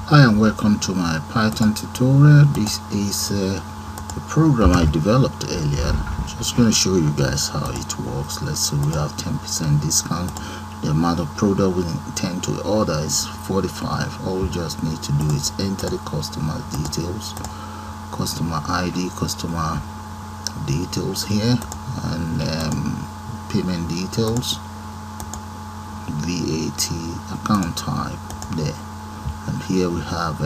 Hi and welcome to my Python tutorial. This is a program I developed earlier. Just going to show you guys how it works. Let's say we have 10% discount. The amount of product we intend to order is 45. All we just need to do is enter the customer details, customer ID, customer details here, and payment details, VAT, account type there. And here we have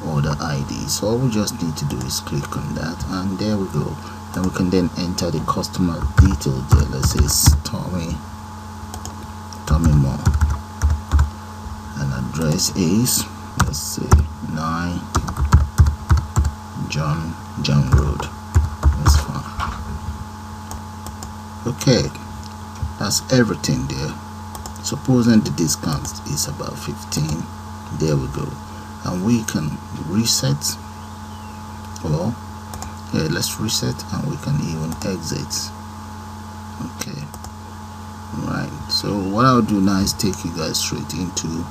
order ID. So all we just need to do is click on that, and there we go. And we can then enter the customer details there. Let's say it's Tommy Moore, and address is, let's say, 9 John Road. That's fine. Okay, that's everything there. Supposing the discount is about 15, there we go. And we can reset, or let's reset, and we can even exit. Okay, right. So what I'll do now is take you guys straight into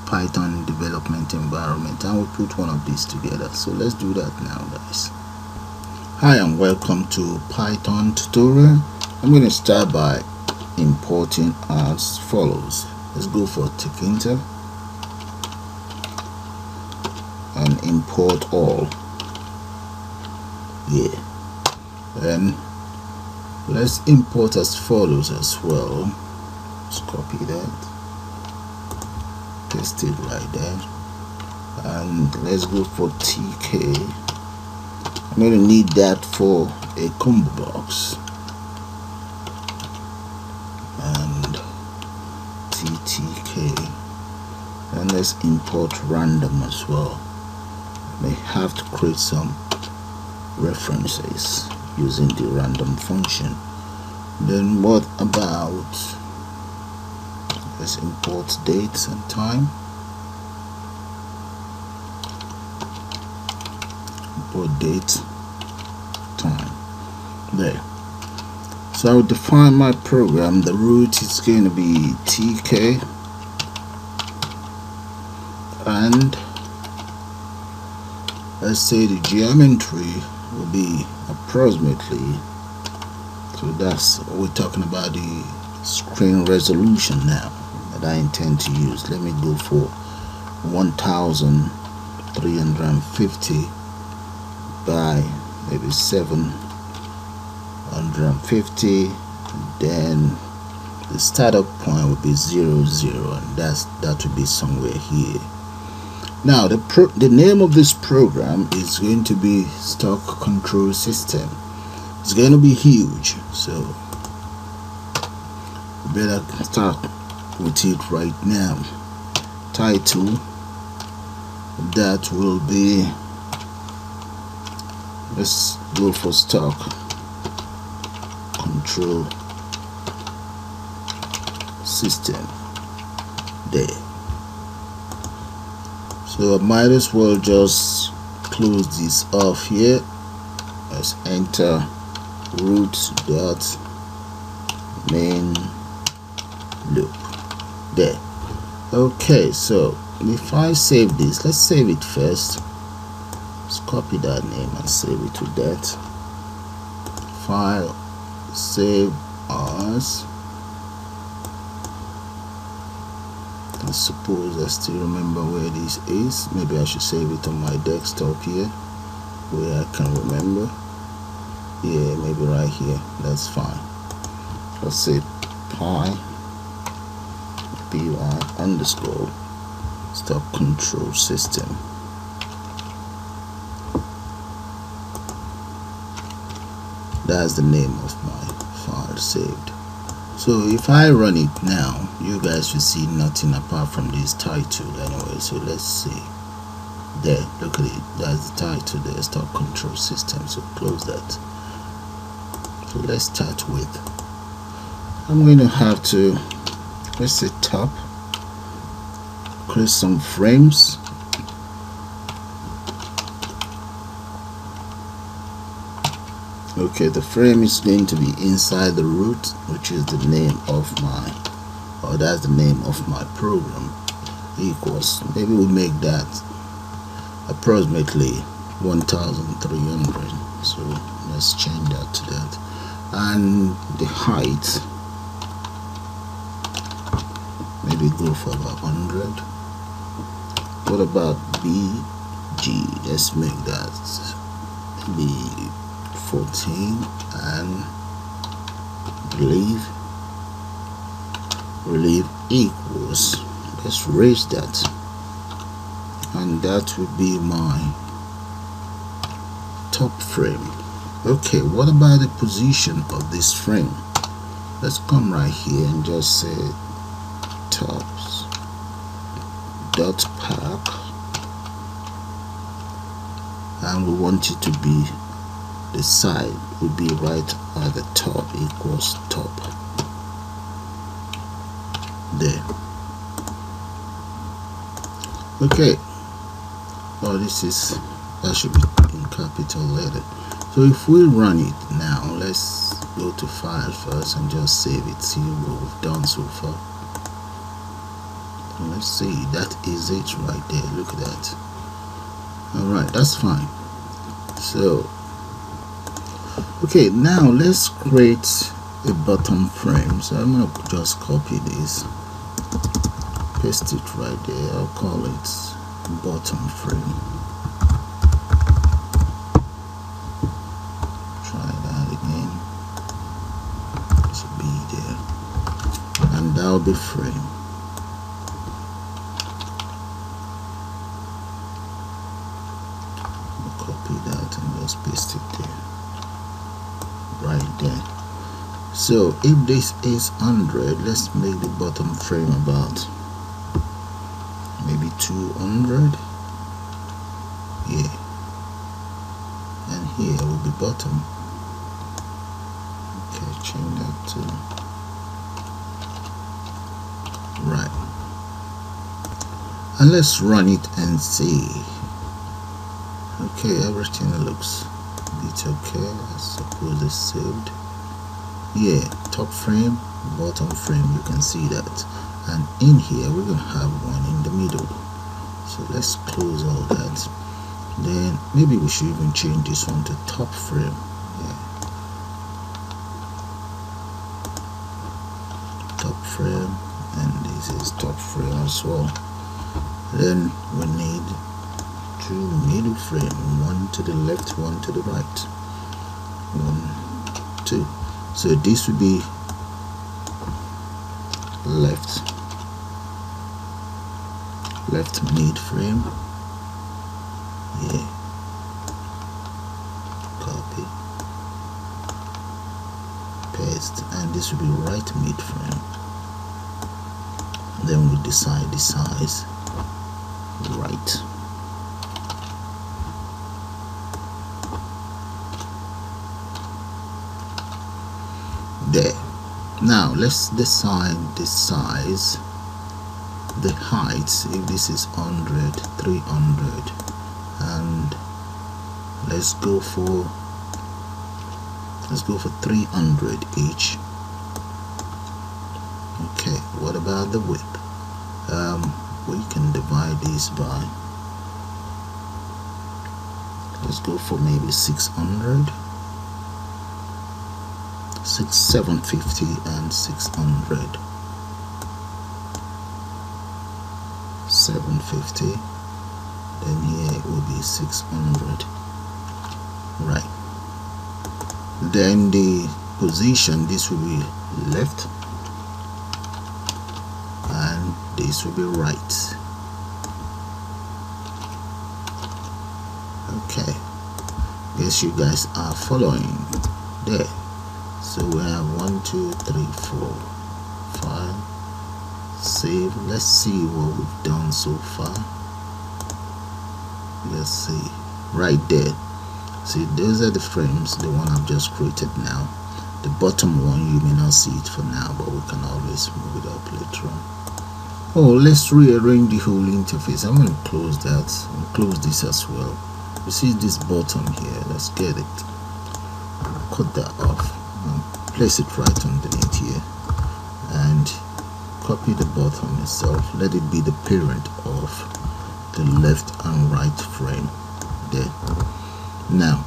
Python development environment, and we'll put one of these together. So let's do that now, guys. Hi and welcome to Python tutorial. I'm going to start by importing as follows. Let's go for Tkinter and import all. Yeah, then let's import as follows as well. Let's copy that, paste it right there, and let's go for TK. I'm going to need that for a ComboBox, and TTK, and let's import random as well. May have to create some references using the random function. Then what about, let's import dates and time, import date, time there. So I will define my program. The root is going to be TK, and let's say the geometry will be approximately, so that's, we're talking about the screen resolution now that I intend to use. Let me go for 1350 by maybe 750. Then the startup point will be 0, 0, and that will be somewhere here. Now the name of this program is going to be stock control system. It's going to be huge, so we better start with it right now. Title, that will be, let's go for stock control system there. So I might as well just close this off here. Let's enter root dot main loop there. Okay, so if I save this, let's save it first. Let's copy that name and save it to that file. Save as, I suppose I still remember where this is. Maybe I should save it on my desktop here where I can remember. Yeah, maybe right here. That's fine. Let's say py underscore stock control system. That's the name of my file saved. So if I run it now, you guys will see nothing apart from this title anyway. So let's see there, look at it, that's the title there, stock control system. So close that. So let's start with, I'm going to have to, let's say top, create some frames. Okay, the frame is going to be inside the root, which is the name of my, or that's the name of my program. equals, maybe we'll make that approximately 1300. So let's change that to that. And the height, maybe go for about 100. What about BG? Let's make that be 14, and relief equals, let's raise that, and that would be my top frame. Okay, what about the position of this frame? Let's come right here and just say tops dot pack, and we want it to be, the side will be right at the top, equals top. There. Okay. Oh, this is, that should be in capital letter. So if we run it now, let's go to file first and just save it, see what we've done so far. Let's see, that is it right there. Look at that. Alright, that's fine. So okay, now let's create a bottom frame. So I'm gonna just copy this, paste it right there. I'll call it bottom frame. Try that again. To be there, and that'll be frame. Copy that and just paste it there, right there. So if this is 100, let's make the bottom frame about maybe 200. Yeah, and here will be bottom. Okay, change that to right, and let's run it and see. Okay, everything looks a bit okay. I suppose it's saved. Yeah, top frame, bottom frame, you can see that. And in here we're gonna have one in the middle. So let's close all that. Then maybe we should even change this one to top frame. Yeah, top frame, and this is top frame as well. Then we need two middle frame, one to the left, one to the right. 1, 2. So this would be left mid frame. Yeah, copy, paste, and this will be right mid frame. Then we decide the size, right. There. Now let's decide the size, the height. If this is 100, 300, and let's go for 300 each. Okay, what about the width? We can divide this by, let's go for maybe 600, 750 and 600. 750, then here it will be 600. Right. Then the position, this will be left and this will be right. Okay, guess you guys are following there. So we have 1, 2, 3, 4, 5. Save. Let's see what we've done so far. Let's see right there. See, those are the frames, the one I've just created now. The bottom one you may not see it for now, but we can always move it up later on. Oh, let's rearrange the whole interface. I'm going to close that and close this as well. You see this bottom here, let's get it, cut that off and place it right underneath here, and copy the bottom itself, let it be the parent of the left and right frame there. Now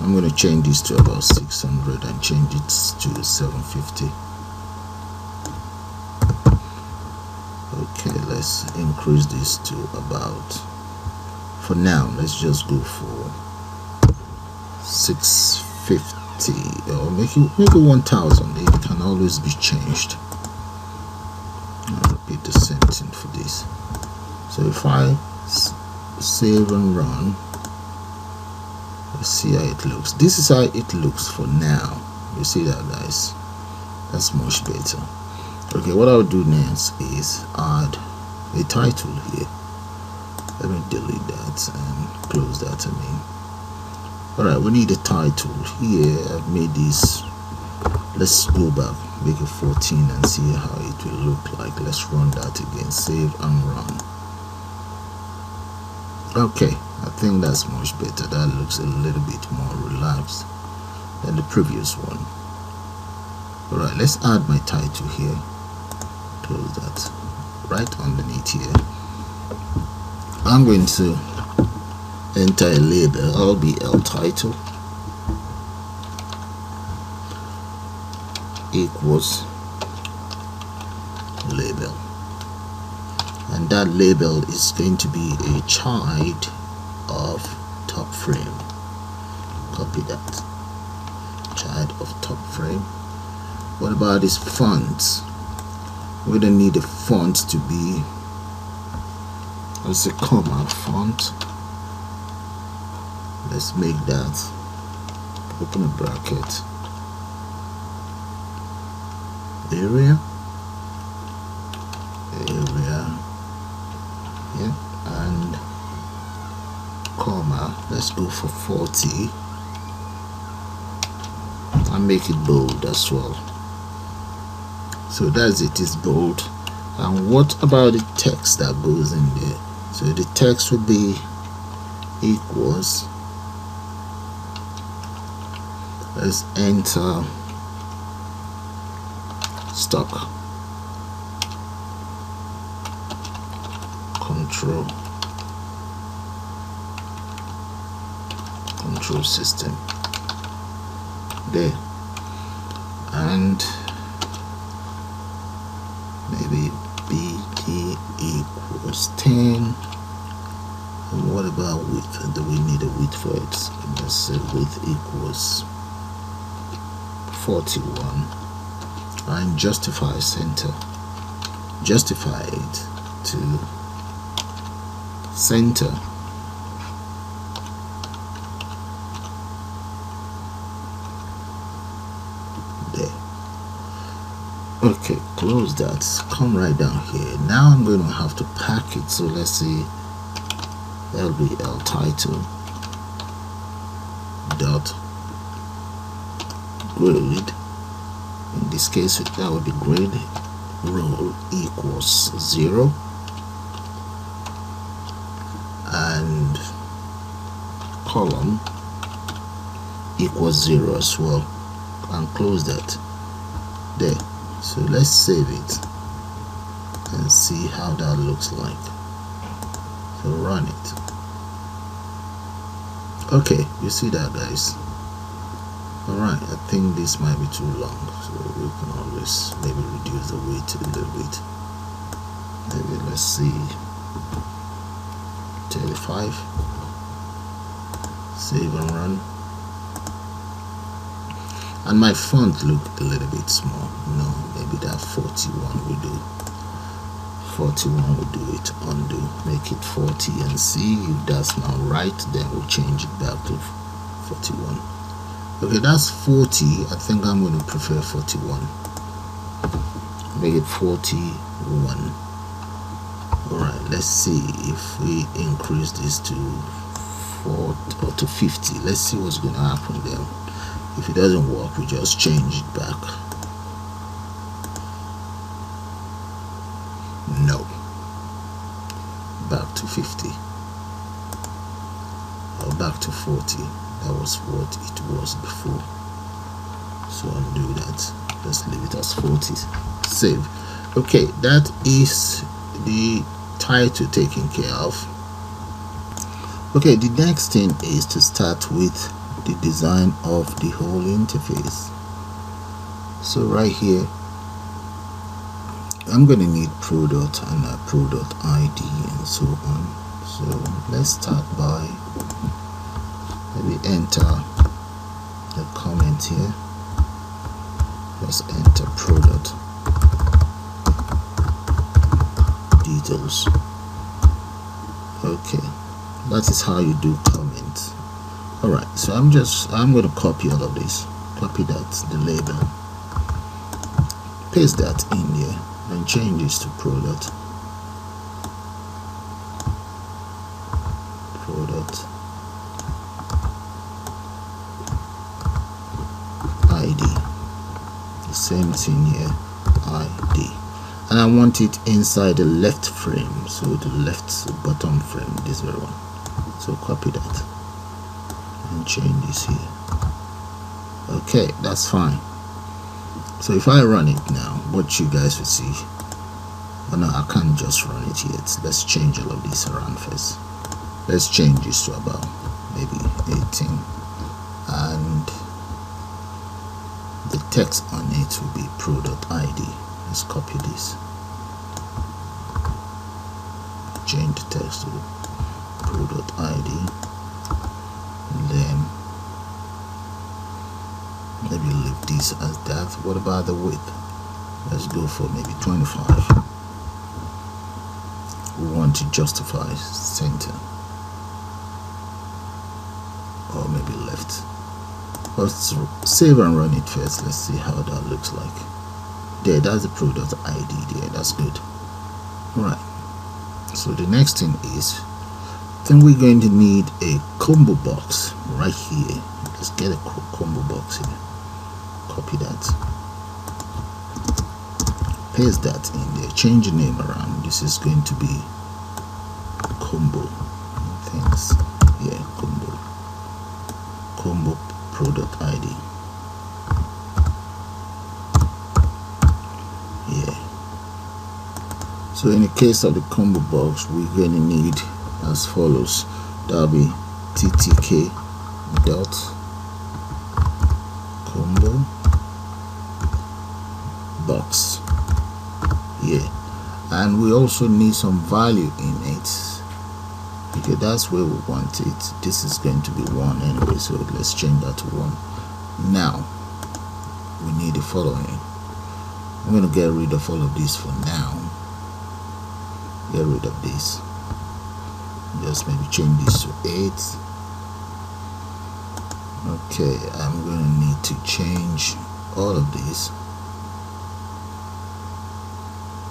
I'm going to change this to about 600 and change it to 750. Okay, let's increase this to about, for now let's just go for 650, or make it 1000. It can always be changed. I'll repeat the same thing for this. So if I save and run, let's see how it looks. This is how it looks for now. You see that, guys? That's much better. Okay, what I'll do next is add a title here. Let me delete that and close that. Alright, we need a title here. I've made this. Let's go back, make it 14 and see how it will look like. Let's run that again. Save and run. Okay, I think that's much better. That looks a little bit more relaxed than the previous one. Alright, let's add my title here. Close that. Right underneath here, I'm going to enter a label. I'll be title equals label, and that label is going to be a child of top frame. Copy that, child of top frame. What about this font? We don't need the font to be, let's say, comma font. Let's make that, open a bracket, area, yeah, and comma. Let's go for 40 and make it bold as well. So that's it, it's bold. And what about the text that goes in there? So the text will be equals, let's enter stock control system there, and maybe BD equals 10. And what about width? Do we need a width for it? Let's say width equals 41, and justify center. Justify it to center. There. Okay, close that. Come right down here. Now I'm going to have to pack it. So let's see, LBL title dot grade. In this case, that would be grade row equals 0, and column equals 0 as well, and close that there. So let's save it and see how that looks like. So run it. Okay, you see that, guys? Alright, I think this might be too long, so we can always maybe reduce the weight a little bit. Maybe let's see, 35. Save and run. And my font looked a little bit small. No, maybe that 41 will do. 41 will do it. Undo, make it 40 and see if that's not right. Then we'll change it back to 41. Okay, that's 40. I think I'm going to prefer 41. Make it 41. Alright, let's see if we increase this to 40 or to 50. Let's see what's going to happen there. If it doesn't work, we just change it back. No. Back to 50. Or back to 40. That was what it was before. So undo that. Let's leave it as 40. Save. Okay, that is the title taken care of. Okay, the next thing is to start with the design of the whole interface. So right here I'm going to need product and a product ID and so on. So let's start by maybe enter the comment here. Let's enter product details. Okay, that is how you do comments. Alright, so I'm going to copy all of this. Copy that, the label, paste that in there and change this to product ID. The same thing here, ID, and I want it inside the left frame, so the left bottom frame, this very one. So copy that and change this here. Okay, that's fine. So if I run it now, what you guys will see, oh no, I can't just run it yet. Let's change all of this around first. Let's change this to about maybe 18, and the text on it will be product ID. Let's copy this, change the text to product ID, and then maybe leave this as that. What about the width? Let's go for maybe 25. We want to justify center, or maybe left. Let's save and run it first. Let's see how that looks like. There, that's the product ID there. That's good. Right, so the next thing is, then we're going to need a ComboBox right here. Let's get a ComboBox here. Copy that, paste that in there, change the name around. This is going to be combo things. Yeah, combo product ID. Yeah, so in the case of the ComboBox, we're going to need as follows. That'll be ttk dot combo box. Yeah, and we also need some value in it, because that's where we want it. This is going to be 1 anyway, so let's change that to 1. Now we need the following. I'm going to get rid of all of this for now. Get rid of this, just maybe change this to 8. Okay, I'm going to need to change all of these.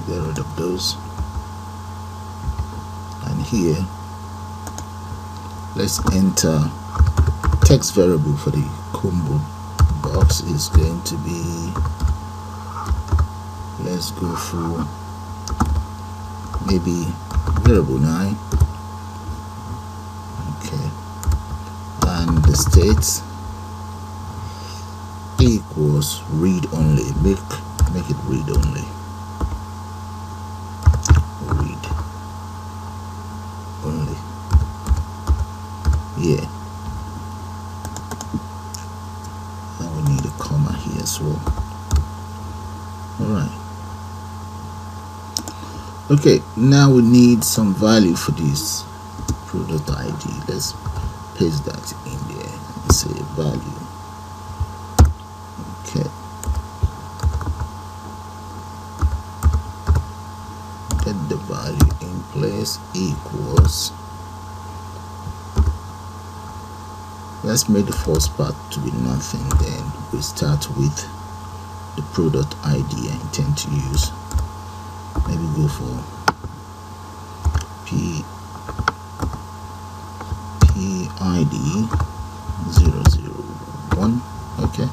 Get rid of those, and here let's enter text variable for the combo box is going to be, let's go for maybe variable 9. Okay, and the state equals read only. Make it read only. Read only. Yeah, and we need a comma here as well. Alright, okay, now we need some value for this product ID. Let's paste that in there and say value. Okay, get the value in place equals, let's make the first part to be nothing, then we start with the product ID I intend to use. Maybe go for PID 001. Okay,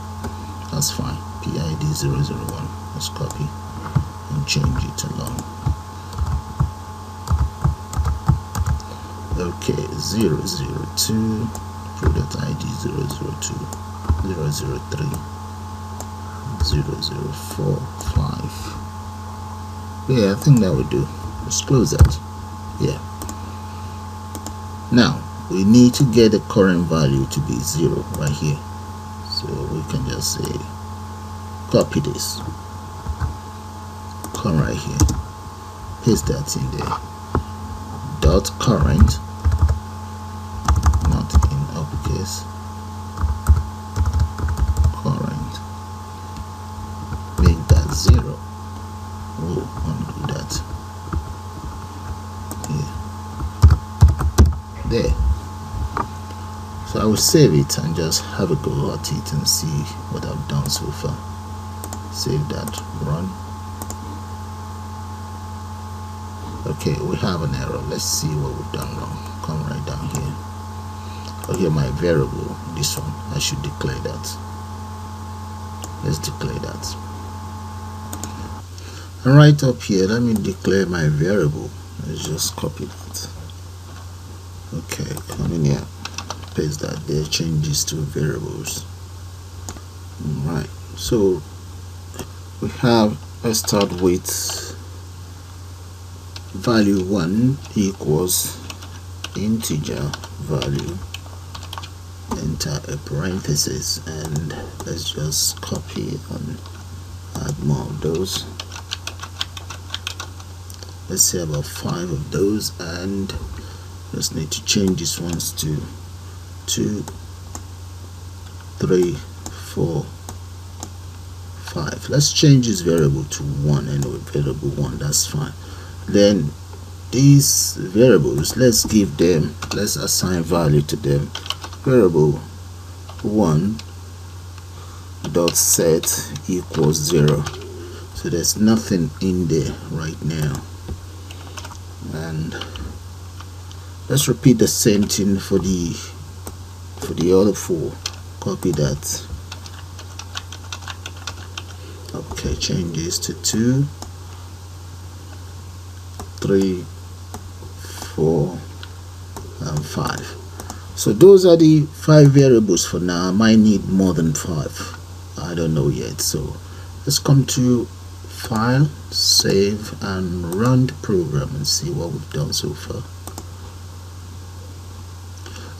that's fine. PID 001. Let's copy and change it along. Okay, 002, product ID 002, 003, 0045, Yeah, I think that would do. Let's close that. Yeah. Now we need to get the current value to be 0 right here. So we can just say copy this, come right here, paste that in there. Dot current, not in uppercase, current, make that 0. We'll undo that. Yeah. There. So I will save it and just have a go at it and see what I've done so far. Save that, run. Okay, we have an error. Let's see what we've done wrong. Come right down here. Oh, here my variable, this one. I should declare that. Let's declare that. And right up here, let me declare my variable. Let's just copy that. Okay, come in here. Paste that there, changes to variables. Right, so we have, let's start with value 1 equals integer value, enter a parenthesis, and let's just copy and add more of those. Let's say about 5 of those, and just need to change these ones to 2, 3, 4, 5. Let's change this variable to 1 anyway, variable 1, that's fine. Then these variables, let's give them, let's assign value to them. Variable 1 dot set equals 0. So there's nothing in there right now. And let's repeat the same thing for the other 4. Copy that. Okay, change this to 2, 3, 4, and 5. So those are the 5 variables for now. I might need more than 5. I don't know yet. So let's come to File, Save, and run the program and see what we've done so far.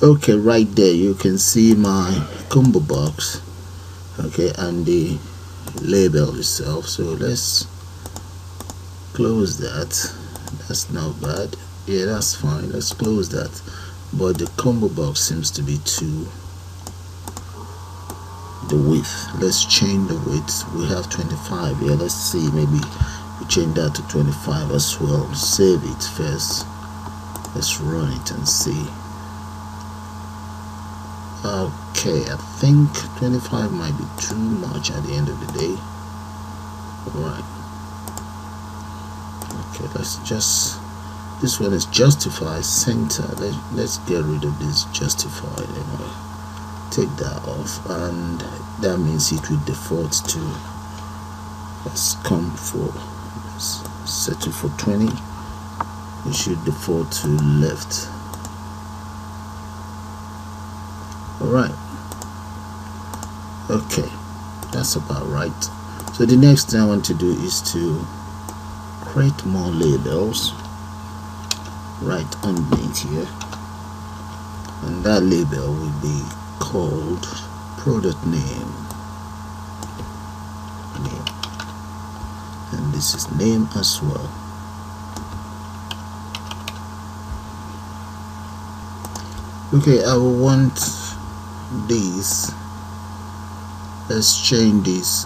Okay, right there you can see my ComboBox, okay, and the label itself. So let's close that. That's not bad. Yeah, that's fine. Let's close that. But the ComboBox seems to be too the width. Let's change the width. We have 25. Yeah, let's see, maybe we change that to 25 as well. Save it first. Let's run it and see. Okay, I think 25 might be too much at the end of the day. Right. Okay, let's just, this one is justify center. Let's get rid of this justify anyway. Take that off, and that means it will default to, let's come for, let's set it for 20. It should default to left. Alright, okay, that's about right. So the next thing I want to do is to create more labels right underneath here, and that label will be called product name, and this is name as well. Okay, I will want these. Let's change this.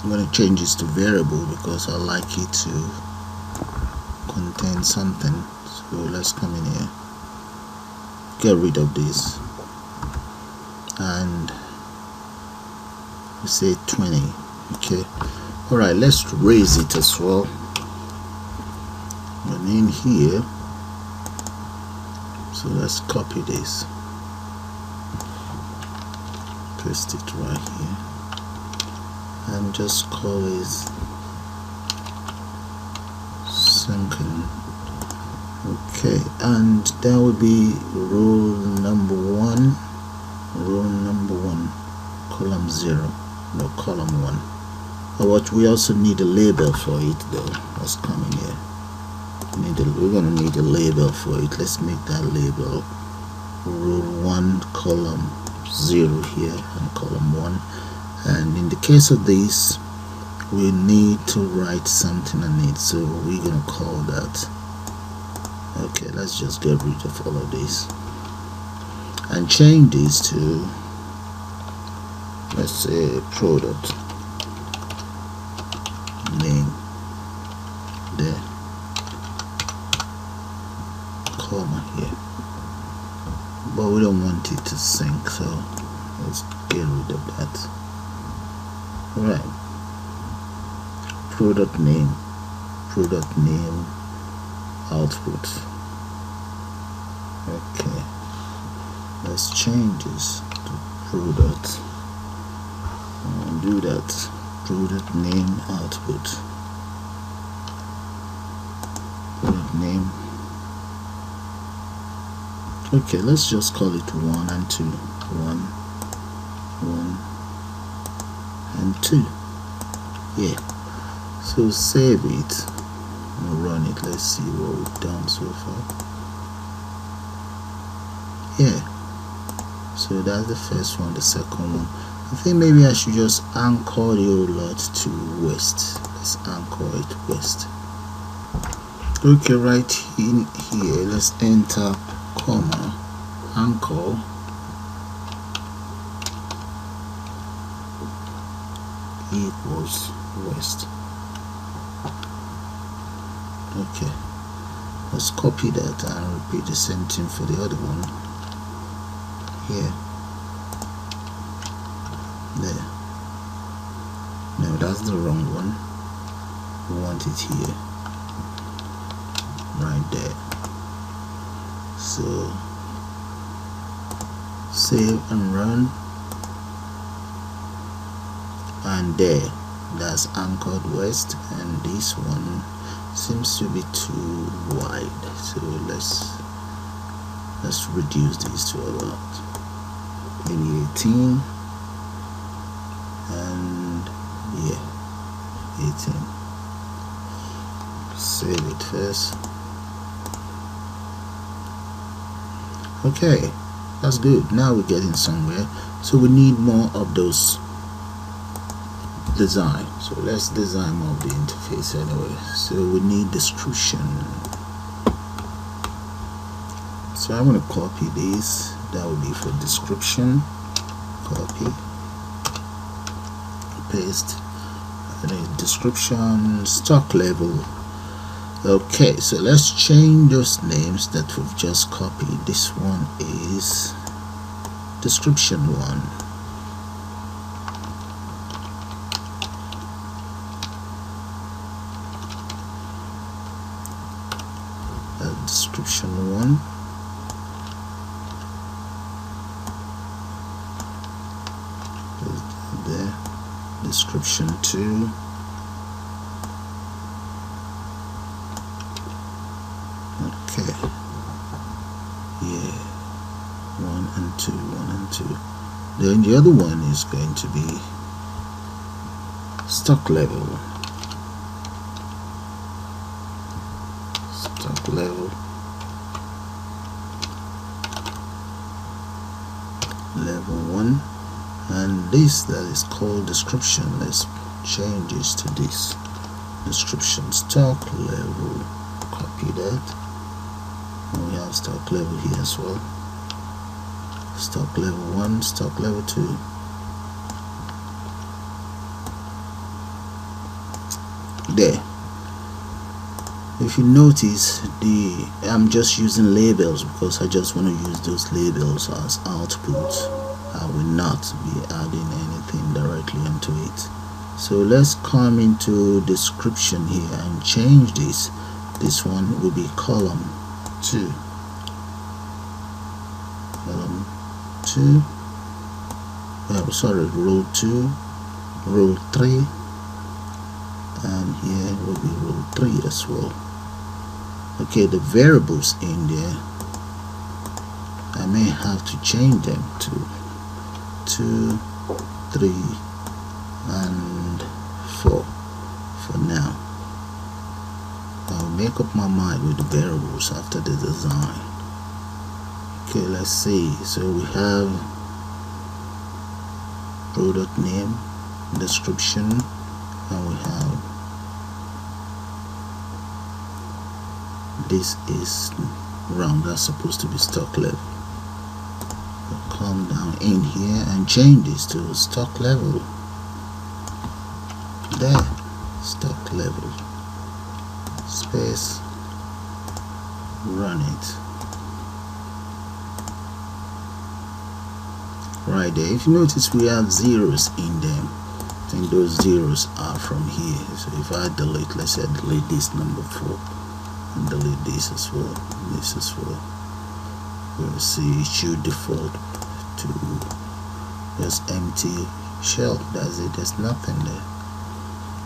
I'm going to change this to variable because I like it to contain something. So let's come in here, get rid of this, and we say 20. Okay, alright, let's raise it as well. And in here, so let's copy this, paste it right here, and just call it sunken. Okay, and that would be row number 1, column 0, no, column 1. But we also need a label for it though. Let's come in here. We're gonna need a label for it. Let's make that label row 1 column 0 here and column 1. And in the case of this, we need to write something on it, so we're gonna call that, okay, let's just get rid of all of this and change this to, let's say, product name there, comma here, but we don't want it to sync, so let's get rid of that. Alright, product name output. Okay, let's change this to product and do that. Product name output, product name. Okay, let's just call it 1 and 2. 1 and 2. Yeah, so save it and run it. Let's see what we've done so far. Yeah, so that's the first one. The second one, I think maybe I should just anchor the whole lot to west. Let's anchor it west. Okay, right in here, let's enter comma anchor equals west. Okay, let's copy that and repeat the same thing for the other one here. There. No, that's the wrong one. We want it here, right there. So save and run, and there, that's anchored west, and this one seems to be too wide, so let's reduce these to about maybe 18, and yeah, 18. Save it first. Okay, that's good. Now we're getting somewhere. So we need more of those design. So let's design more of the interface anyway. So we need description. So I'm going to copy this. That will be for description. Copy, paste, and then description, stock level. Okay, so let's change those names that we've just copied. This one is description 1. Description 1. There. Description 2. Okay. Yeah. 1 and 2. 1 and 2. Then the other one is going to be stock level. Stock level. Level 1. And this that is called description, let's change this to this. Description stock level. Copy that. And we have stock level here as well. Stock level 1, stock level 2. There. If you notice, I'm just using labels because I just want to use those labels as output. I will not be adding anything directly into it. So let's come into description here and change this. This one will be column 2. Column 2. Sorry, row 2, row 3, and here will be row 3 as well. Okay, the variables in there, I may have to change them to 2, 3, and 4 for now. I'll make up my mind with the variables after the design. Okay, let's see. So we have product name, description, and we have this is round, that's supposed to be stock level. We'll come down in here and change this to stock level. There, stock level, space, run it. Right there, if you notice we have zeros in them, I think those zeros are from here. So if I delete, let's say I delete this number 4 and delete this as well, this as well, we'll see it should default to just empty shell. That's it, there's nothing there.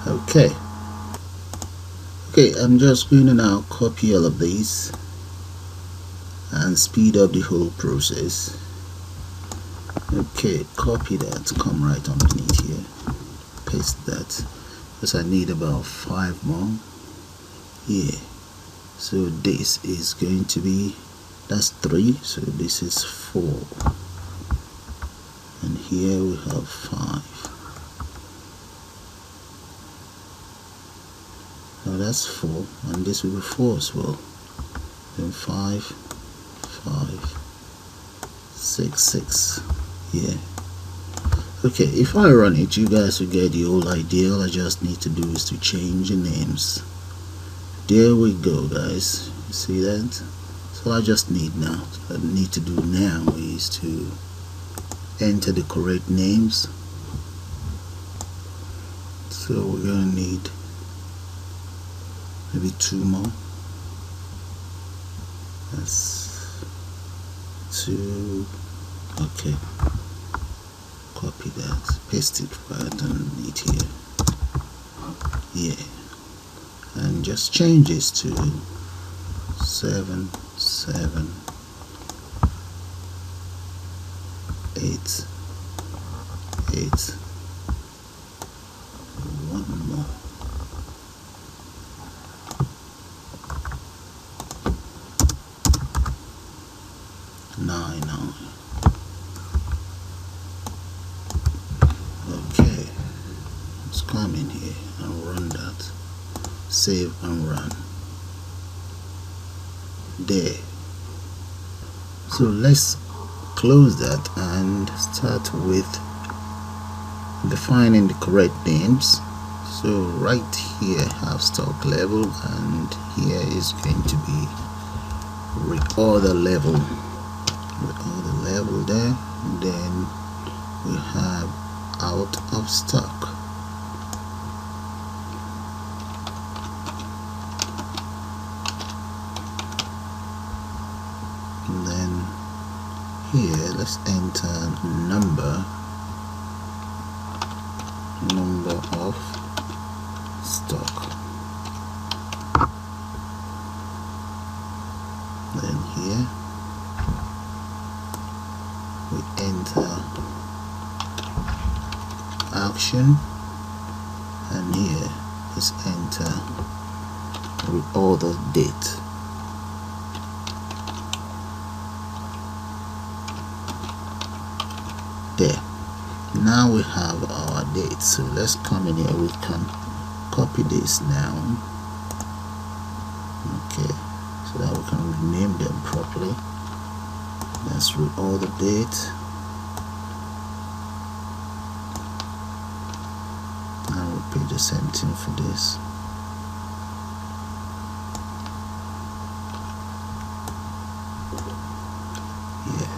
Okay, I'm just going to now copy all of these and speed up the whole process. Okay, copy that, come right underneath here, paste that, because I need about 5 more here. So this is going to be, that's 3, so this is 4, and here we have 5. Now that's 4, and this will be 4 as well. Then 5, 5, 6, 6. Yeah. Okay, if I run it, you guys will get the whole idea. All I just need to do is to change the names. There we go, guys. You see that? So I just need now. What I need to do now is to enter the correct names. So we're gonna need maybe 2 more. That's 2. Okay. Copy that, paste it right underneath here. Yeah. And just change this to 7, 7, 8, 8. 1 more. 9, 9. Okay, let's come in here and run that. Save and run. There. So let's close that and start with defining the correct names. So right here have stock level, and here is going to be reorder level. Reorder level there. And then we have out of stock. And then here let's enter number of stock. Then here we enter action, and here is enter reorder date. There. Now we have our date. So let's come in here. We can copy this now. Okay, so that we can rename them properly. Let's reorder date. And repeat the same thing for this. Yeah.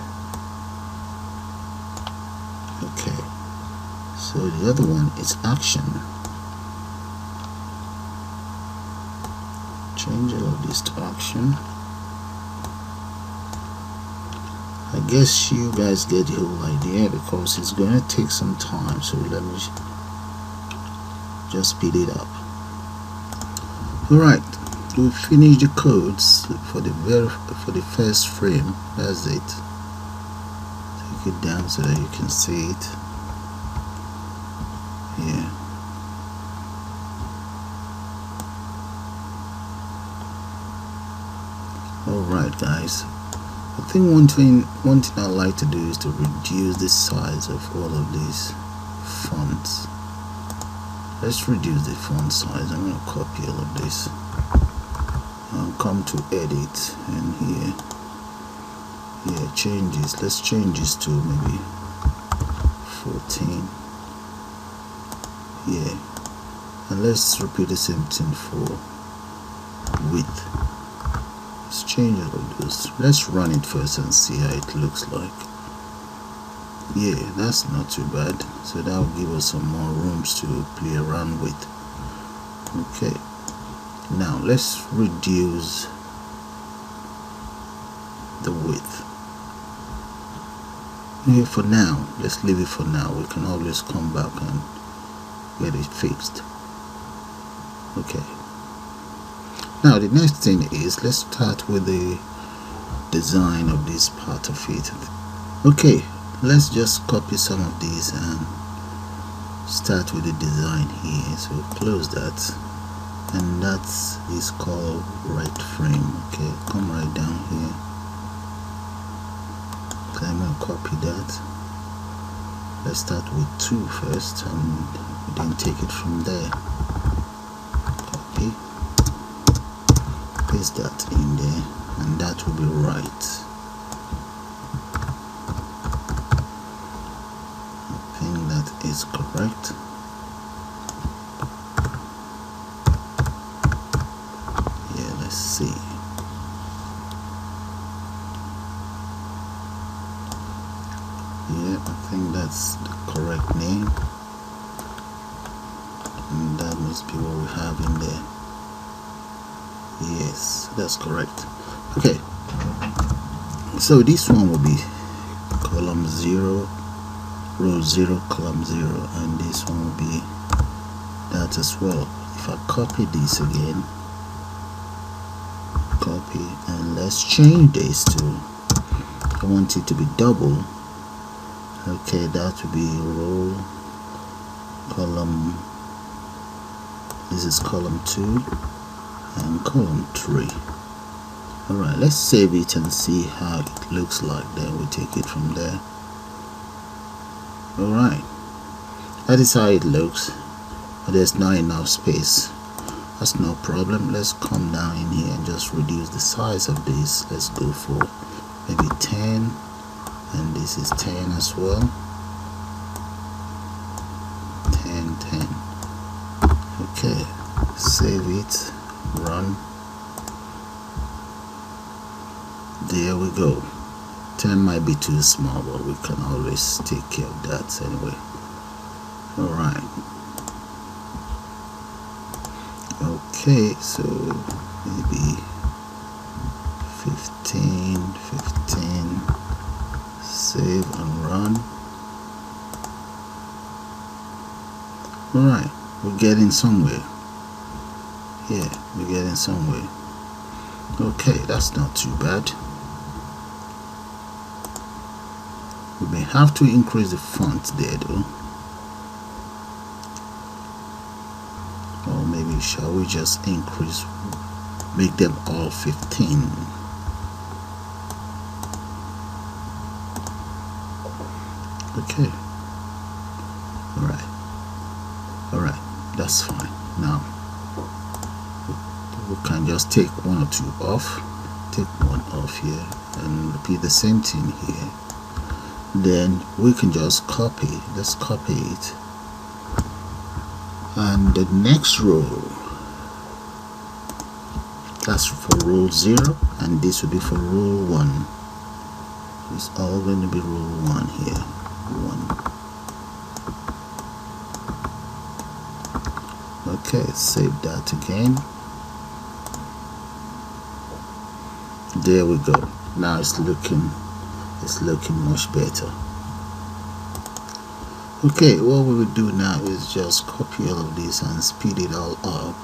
Okay. So the other one is action. Change all of this to action. I guess you guys get the whole idea, because it's going to take some time. So let me just speed it up. Alright, we finished the codes for the first frame. That's it. Take it down so that you can see it. Yeah. Alright guys, I think one thing I like to do is to reduce the size of all of these fonts. Let's reduce the font size. I'm going to copy all of this. I'll come to edit and here changes. Let's change this to maybe 14. Yeah, and let's repeat the same thing for width. Let's change all of those. Let's run it first and see how it looks like. Yeah, that's not too bad. So that will give us some more rooms to play around with. Okay, now let's reduce the width. Okay, for now, let's leave it for now. We can always come back and get it fixed. Okay, now the next thing is, let's start with the design of this part of it. Okay, let's just copy some of these and start with the design here. So close that, and that is called right frame. Okay, come right down here. Okay, I'm going to copy that. Let's start with 2 first and then take it from there. Copy, paste that in there, and that will be right. I think that is correct. Yeah, let's see. Yeah, I think that's the correct name, and that must be what we have in there. Yes, that's correct. Okay, so this one will be column 0, row 0, column 0, and this one will be that as well. If I copy this again, copy, and let's change this to, I want it to be double. Okay, that will be row, column, this is column 2 and column 3. Alright, let's save it and see how it looks like. Then we take it from there. Alright, that is how it looks, but there's not enough space. That's no problem. Let's come down in here and just reduce the size of this. Let's go for maybe 10, and this is 10 as well. 10, 10. Okay, save it, run. There we go. 10 might be too small, but we can always take care of that anyway. Alright. Okay, so maybe 15, 15. Save and run. Alright, we're getting somewhere. Yeah, we're getting somewhere. Okay, that's not too bad. We may have to increase the font there though. Or maybe shall we just increase, make them all 15. Okay, alright, that's fine. Now we can just take 1 or 2 off, take 1 off here, and repeat the same thing here. Then we can just copy. Let's copy it, and the next row, that's for row 0, and this will be for row 1. It's all going to be row 1 here. 1. Okay, save that again. There we go. Now it's looking much better. Okay, what we will do now is just copy all of this and speed it all up.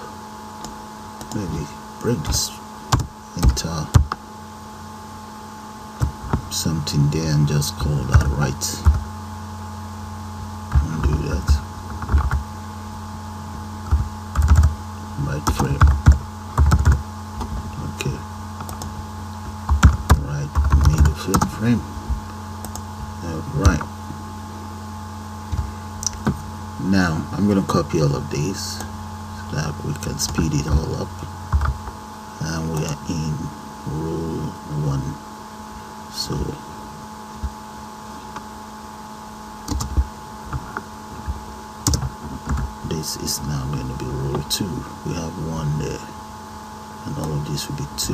Maybe break this into something there and just call that right. Do that. Right frame. Okay. frame. Alright, now I'm going to copy all of these so that we can speed it all up, and we are in row 1. So this is now going to be row 2. We have 1 there, and all of this will be 2.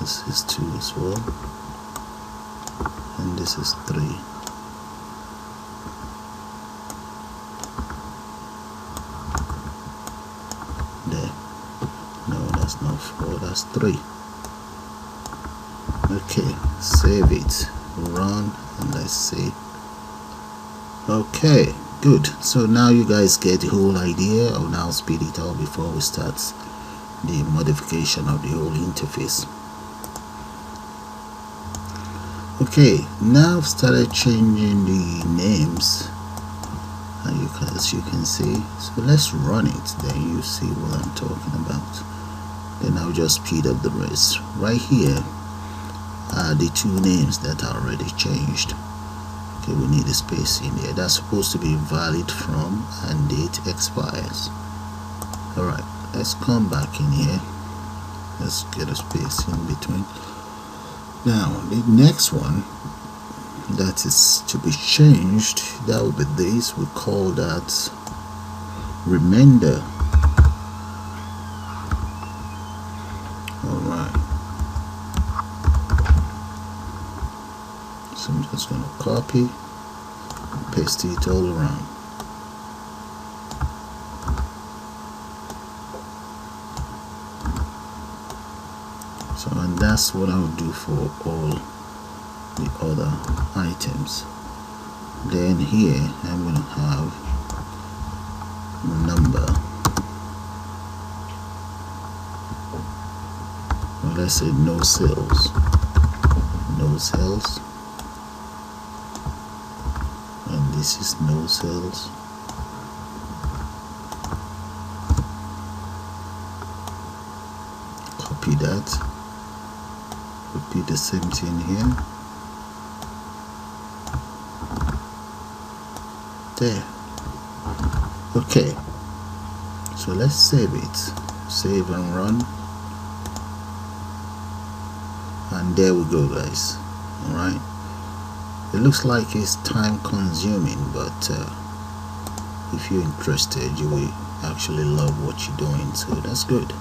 This is 2 as well, and this is 3. There. No, that's not 4, that's 3. Okay, save it, run, and let's see. Okay, good. So now you guys get the whole idea. I'll now speed it up before we start the modification of the whole interface. Okay, now I've started changing the names, and as you can see. So let's run it, then you see what I'm talking about. Then I'll just speed up the rest. Right here are the 2 names that are already changed. Okay, we need a space in there. That's supposed to be valid from and date expires. Alright, let's come back in here. Let's get a space in between. Now the next one that is to be changed, that will be this. We call that remainder. Alright, so I'm just going to copy and paste it all around. So, and that's what I'll do for all the other items. Then here I'm going to have number. Well, let's say no cells. No cells. And this is no cells. Copy that. Repeat the same thing here. There. Okay, so let's save it. Save and run, and there we go, guys. Alright, it looks like it's time consuming, but if you're interested, you will actually love what you're doing, so that's good.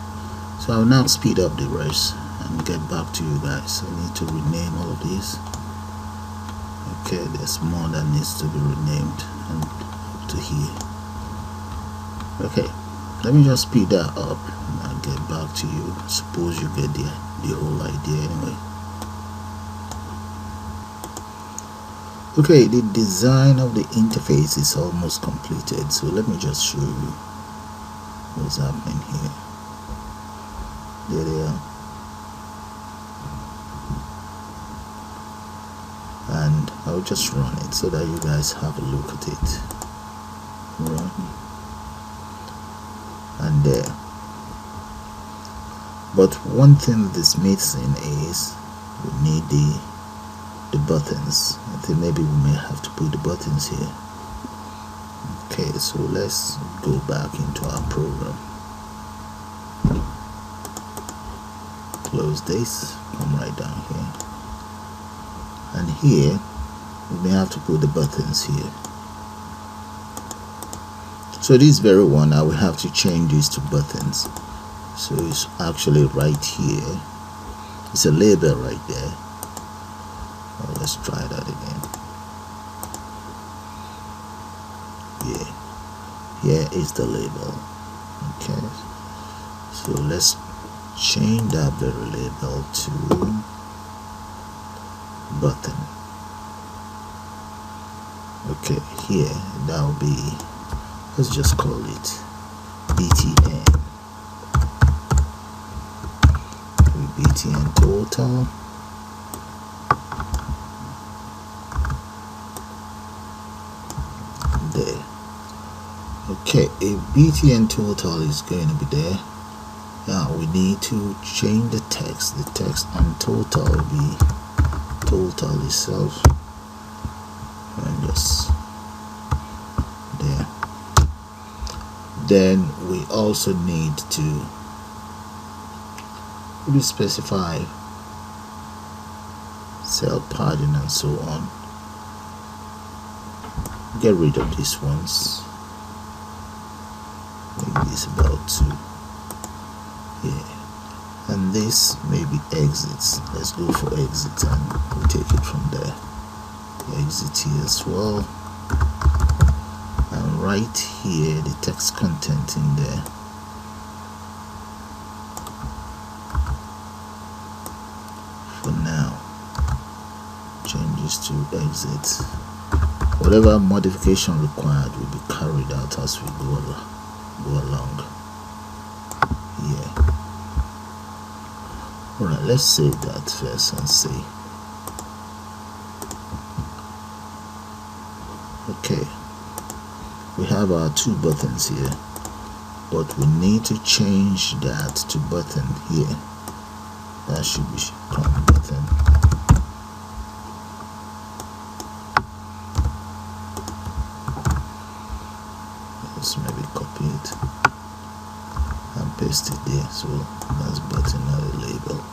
So I'll now speed up the rest and get back to you guys. I need to rename all of these. Okay, there's more that needs to be renamed, and up to here. Okay, let me just speed that up and I'll get back to you. Suppose you get the whole idea anyway. Okay, the design of the interface is almost completed, so let me just show you what's happening here. There they are. And I'll just run it so that you guys have a look at it. Run. And there. But one thing that is missing is we need the buttons. I think maybe we may have to put the buttons here. Okay, so let's go back into our program. Close this, come right down here, and here we may have to put the buttons here. So this very one, I will have to change this to buttons. So it's actually right here. It's a label right there. Oh, let's try that again. Yeah, here is the label. Okay, so let's change that very label to button. Okay, here that will be, let's just call it BTN. BTN total. There. Okay, Okay, if btn total is going to be there, we need to change the text. The text on total will be total itself, and just there. Then we also need to specify cell padding and so on. Get rid of these ones. Make this about 2. Yeah, and this maybe exits. Let's go for exit and we'll take it from there. Exit here as well, and right here the text content in there. For now, changes to exit. Whatever modification required will be carried out as we go along. Yeah. Alright, let's save that first and see. Okay, we have our 2 buttons here, but we need to change that to button here. That should become button. Let's maybe copy it and paste it there. So that's button, not a label.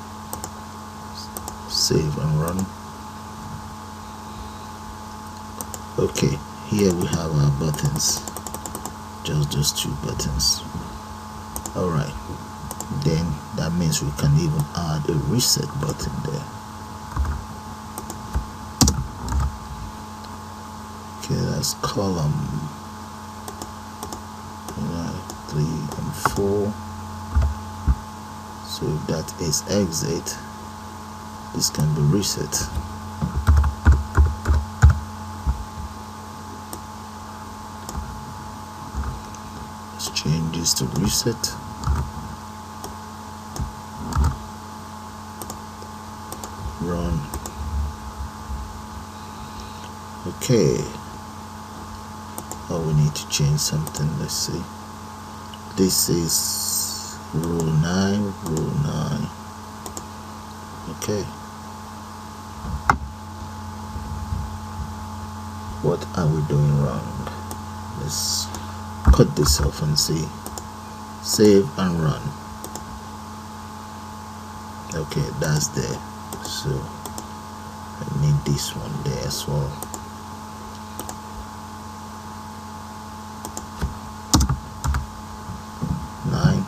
Save and run. Okay, here we have our buttons, just those 2 buttons. Alright, then that means we can even add a reset button there. Okay, that's column 3 and 4. So if that is exit, this can be reset. Let's change this to reset. Run. Okay. Oh, we need to change something. Let's see. This is rule 9. Okay. What are we doing wrong? Let's cut this off and see. Save and run. Okay, that's there. So I need this one there as well. Nine,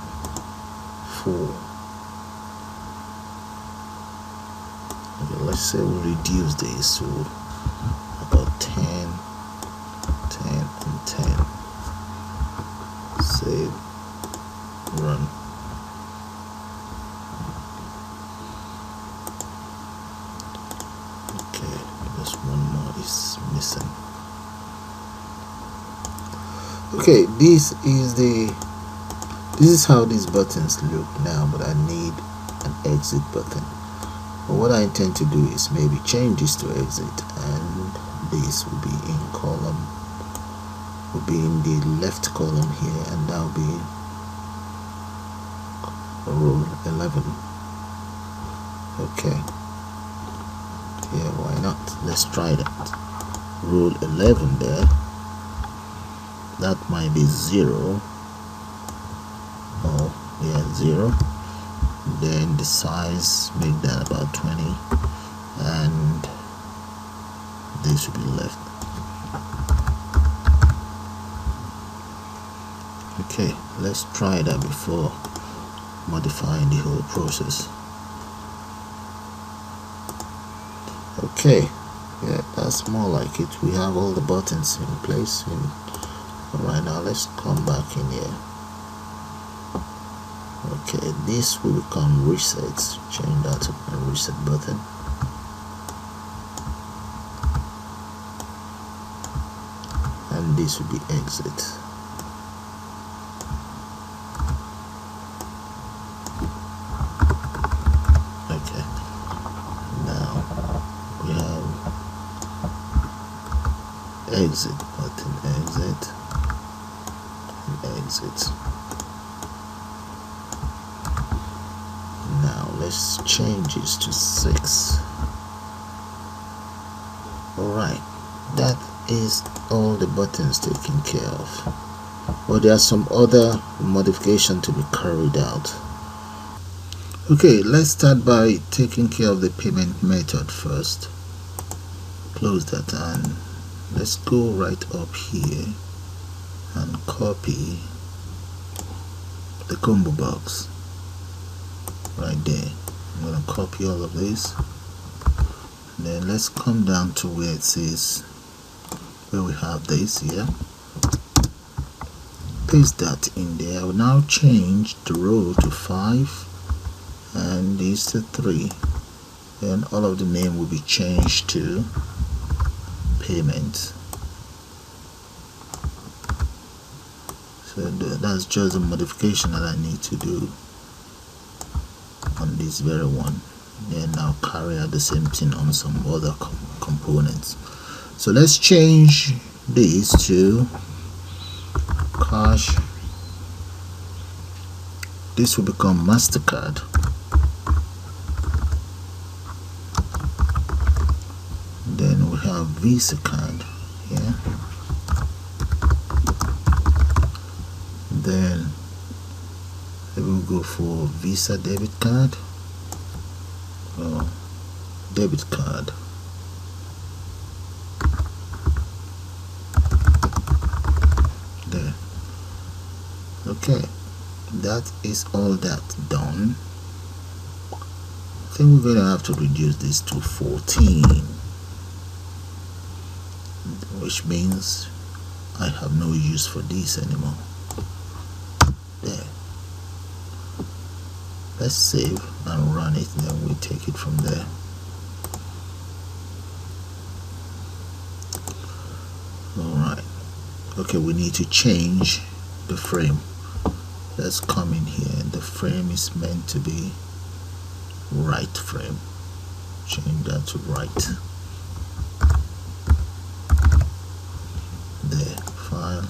4. Okay, let's say we reduce this to about 10 and 10. Save, run. Okay, just one more is missing. Okay, this is how these buttons look now, but I need an exit button. But what I intend to do is maybe change this to exit, and this will be in column, will be in the left column here, and that will be row 11. Okay, yeah, why not? Let's try that. Rule 11 there, that might be 0. Oh yeah, 0. Then the size, make that about 20, and this will be left. Okay, let's try that before modifying the whole process. Okay, yeah, that's more like it. We have all the buttons in place. Right now, let's come back in here. Okay, this will become reset. Change that to a reset button. And this will be exit. Okay, now we have exit button, exit, and exit. Now let's change this to 6. Alright, that is all the buttons taken care of, but there are some other modifications to be carried out. Okay, let's start by taking care of the payment method first. Close that and let's go right up here and copy the ComboBox right there. I'm going to copy all of this. Then let's come down to where it says, where we have this here. Paste that in there. I will now change the row to 5 and this to 3. Then all of the name will be changed to payment. So that's just a modification that I need to do on this very one. Then I'll carry out the same thing on some other components. So let's change this to cash. This will become MasterCard. Then we have Visa card here. Then we will go for Visa debit card or debit card. There. Okay, that is all that done. I think we're going to have to reduce this to 14, which means I have no use for this anymore. There. Let's save and run it, then we take it from there. Alright. Okay, we need to change the frame. Let's come in here. The frame is meant to be right frame. Change that to right. There. File.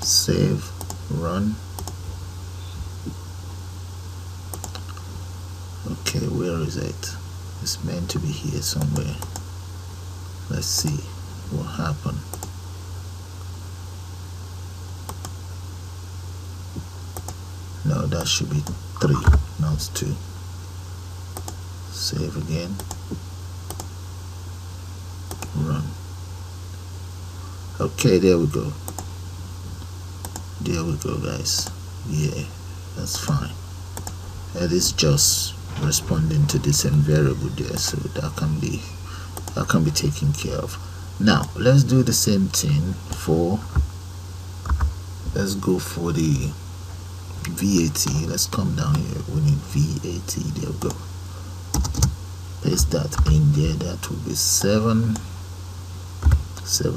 Save. Run. Okay, where is it? It's meant to be here somewhere. Let's see what happened. No, that should be 3, not 2. Save again. Run. Okay, there we go. There we go, guys. Yeah, that's fine. That is just responding to this variable there, so that can be taken care of. Now let's do the same thing for, let's go for the VAT. Let's come down here. We need VAT. There we go. Paste that in there. That will be 7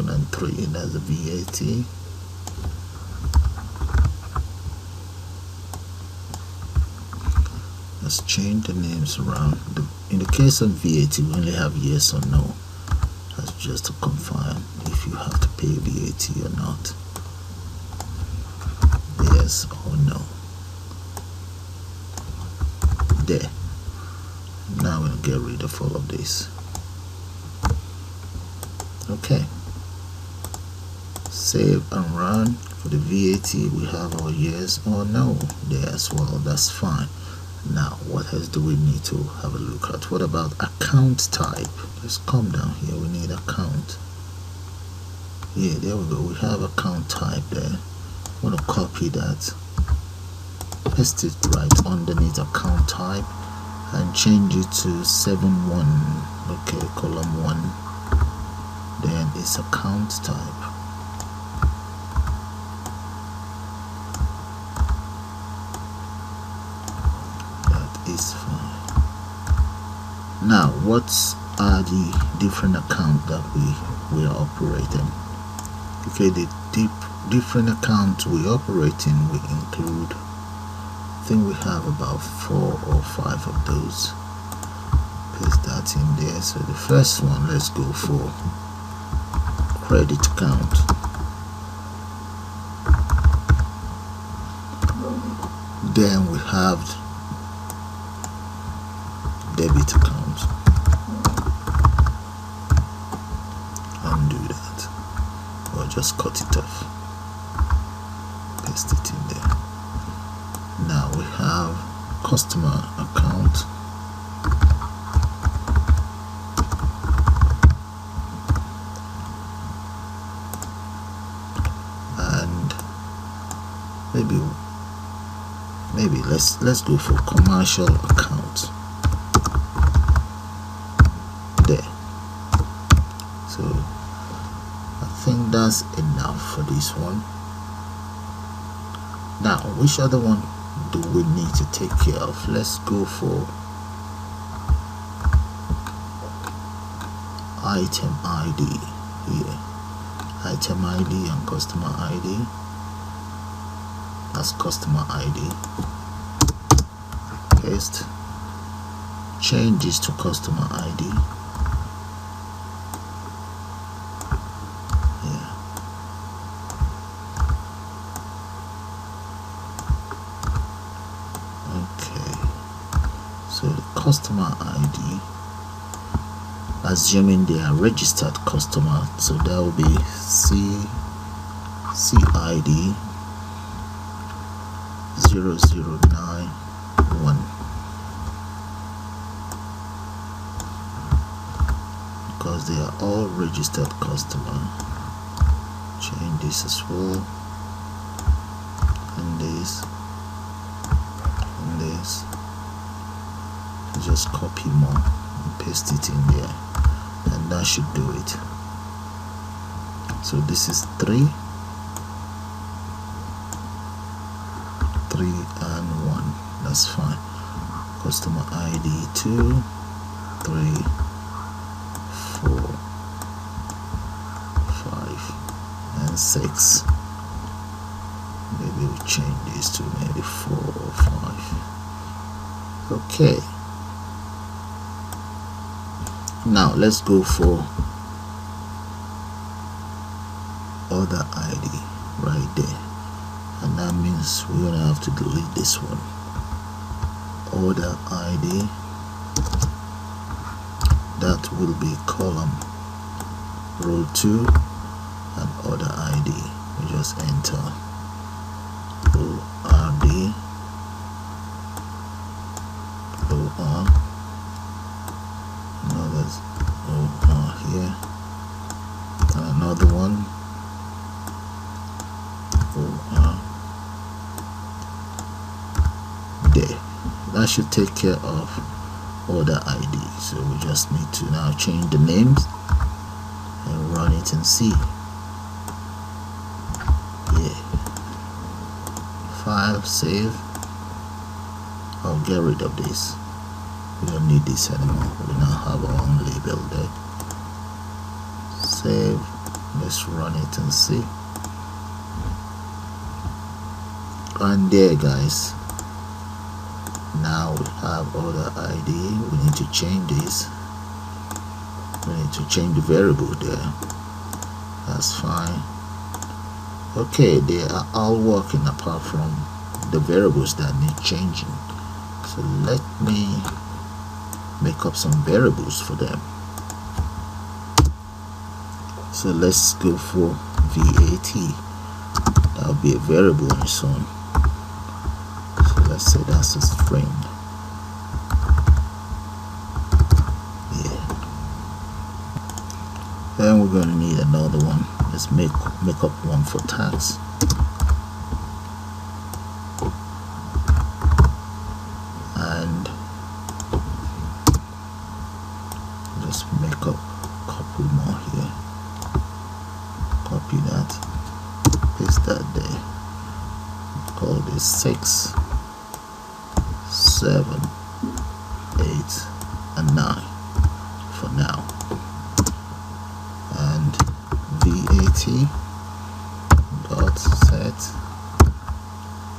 and 3. That's the VAT. Let's change the names around. In the case of VAT, we only have yes or no. That's just to confirm if you have to pay VAT or not. Yes or no. There. Now we'll get rid of all of this. Okay. Save and run. For the VAT, we have our yes or no there as well. That's fine. Now, what else do we need to have a look at? What about account type? Let's come down here. We need account. Yeah, there we go. We have account type there. I'm going to copy that, paste it right underneath account type, and change it to 7-1. Okay, column 1. Then it's account type. Is fine. Now, what are the different accounts that we are operating? Okay, the different accounts we operate in, we include, I think we have about 4 or 5 of those. Paste that in there. So the first one, let's go for credit account. Then we have debit account. Undo that, or just cut it off, paste it in there. Now we have customer account, and maybe let's go for commercial account there. So I think that's enough for this one. Now, which other one do we need to take care of? Let's go for item ID here. Item ID and customer ID. That's customer ID. Paste. Change this to customer ID. Yeah. Okay. So the customer ID, assuming they are registered customer, so that will be CID 0091, because they are all registered customer. Change this as well, and this, and this. Just copy more and paste it in there, and that should do it. So this is 3 and 1. That's fine. Customer ID 2, 3, 4, 5, and 6. Maybe we change this to maybe 4 or 5. Okay. Now let's go for other ID right there, and that means we're gonna have to delete this one. Order ID, that will be column row 2, and order ID, we just enter ORD, OR, another OR here, and another one OR there. That should take care of order ID. So we just need to now change the names and run it and see. Yeah. File, save. I'll get rid of this. We don't need this anymore. We now have our own label there. Save. Let's run it and see. And there, guys. Now we have order ID. We need to change this. We need to change the variable there. That's fine. Okay, they are all working apart from the variables that need changing. So let me make up some variables for them. So let's go for VAT. That will be a variable on its own. So let's say that's a string. Yeah. Then we're going to need another one. Let's make up one for tax. And just make up a couple more here. Copy that, paste that there. Call this 6, 7, 8, and 9 for now. And VAT dot set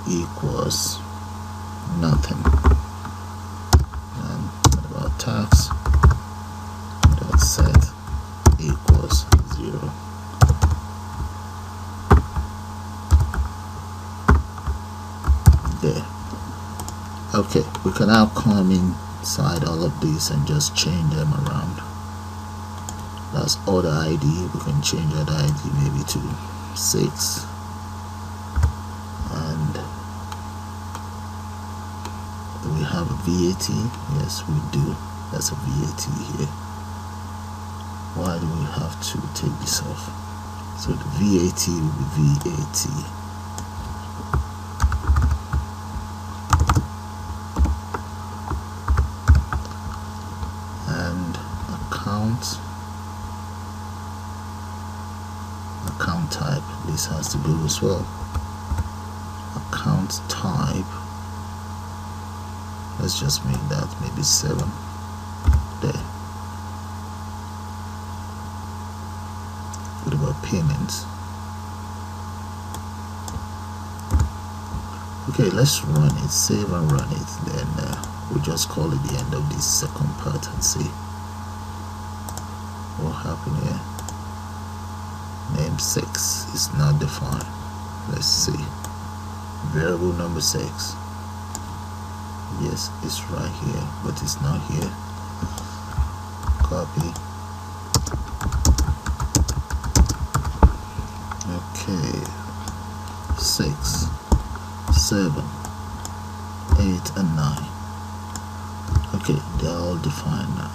equals nothing. And what about tax dot set equals 0. There. Okay, we can now come inside all of these and just change them around. That's order ID. We can change that ID maybe to 6, and we have a VAT. Yes, we do. That's a VAT here. Why do we have to take this off? So the VAT will be VAT. And account type, this has to go as well. Account type, let's just make that maybe 7 there. What about payments? Okay, let's run it, save and run it, then we'll just call it the end of this second part and see what happened here. Name 6 is not defined. Let's see. Variable number 6. Yes, it's right here, but it's not here. Copy. Okay. 6, 7, 8, and 9. Okay, they're all defined now.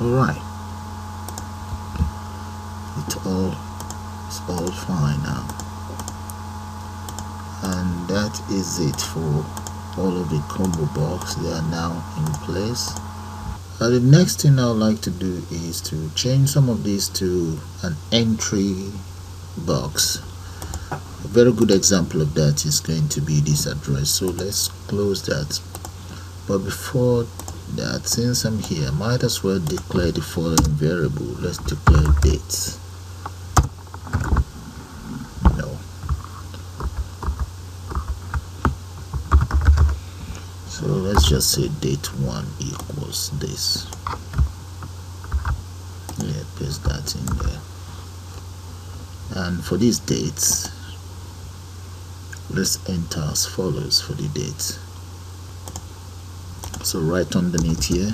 Alright. It's all fine now. And that is it for all of the ComboBox. They are now in place. The next thing I would like to do is to change some of these to an entry box. A very good example of that is going to be this address. So let's close that. But before that, since I'm here, I might as well declare the following variable. Let's declare dates. No. So let's just say date 1 equals this. Yeah, paste that in there. And for these dates, let's enter as follows for the dates. So right underneath here,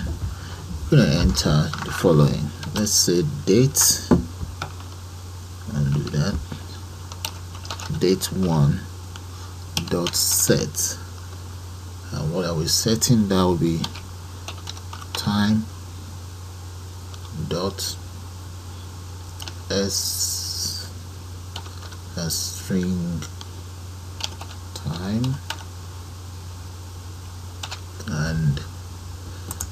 we're going to enter the following. Let's say date, and do that. Date 1 dot set. And what are we setting? That will be time dot s as string time, and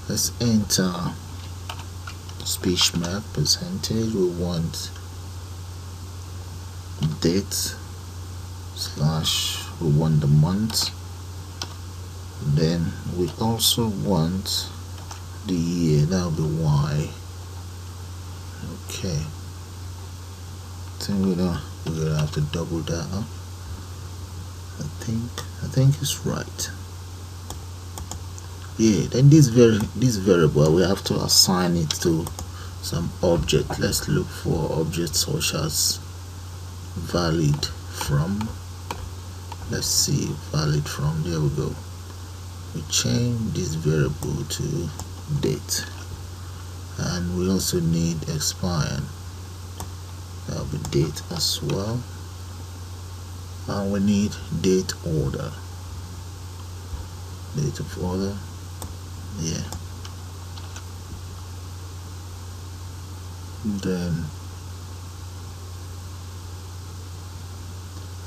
let's enter speech map percentage. We want date slash, we want the month, then we also want the year. That'll be Y. Okay, I think we're gonna have to double that up. I think it's right. Yeah, then this variable, we have to assign it to some object. Let's look for objects such as valid from. Let's see, valid from, there we go. We change this variable to date, and we also need expired. That'll be date as well, and we need date order. Date of order, yeah. Then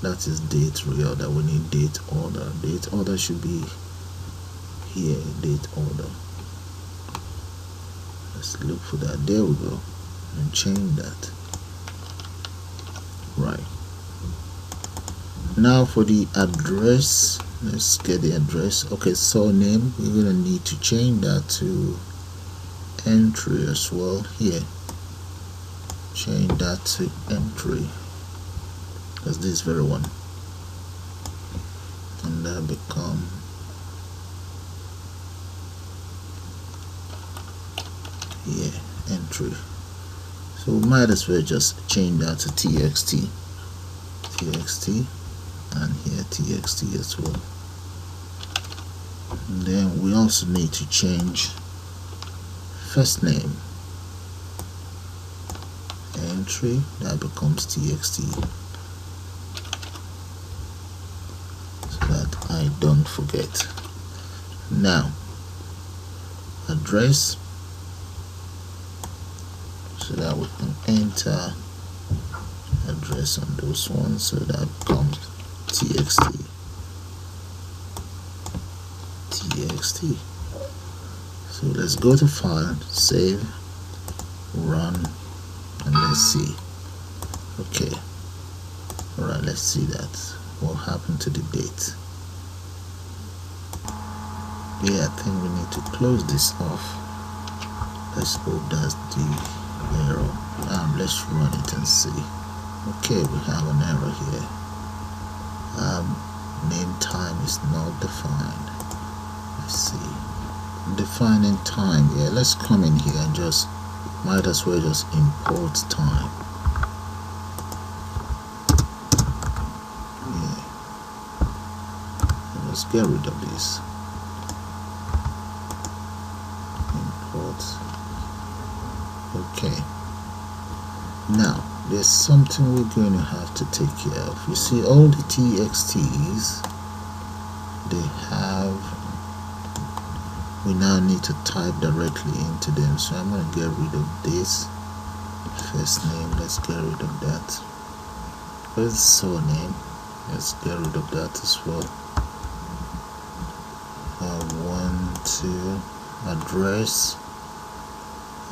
that is date reorder. We need date order. Date order should be here. Date order. Let's look for that. There we go, and change that. Right. Now for the address, let's get the address. Okay, surname, we're gonna need to change that to entry as well. Here, change that to entry, because this very one, and that become entry. So we might as well just change that to txt. txt, and here txt as well. And then we also need to change first name entry, that becomes txt, so that I don't forget. Now address, so that we can enter address on those ones, so that becomes txt. So let's go to file, save, run, and let's see. Okay, alright, let's see that what happened to the date. Yeah, I think we need to close this off. Let's hope that's the error. Let's run it and see. Okay, we have an error here. Name time is not defined. Let's see, defining time. Yeah, let's come in here and just might as well just import time. Yeah, let's get rid of this. Import. Okay, now there's something we're going to have to take care of. You see, all the txt's, they have, we now need to type directly into them. So I'm going to get rid of this first name. Let's get rid of that. Where's surname? Let's get rid of that as well. 1, 2, address.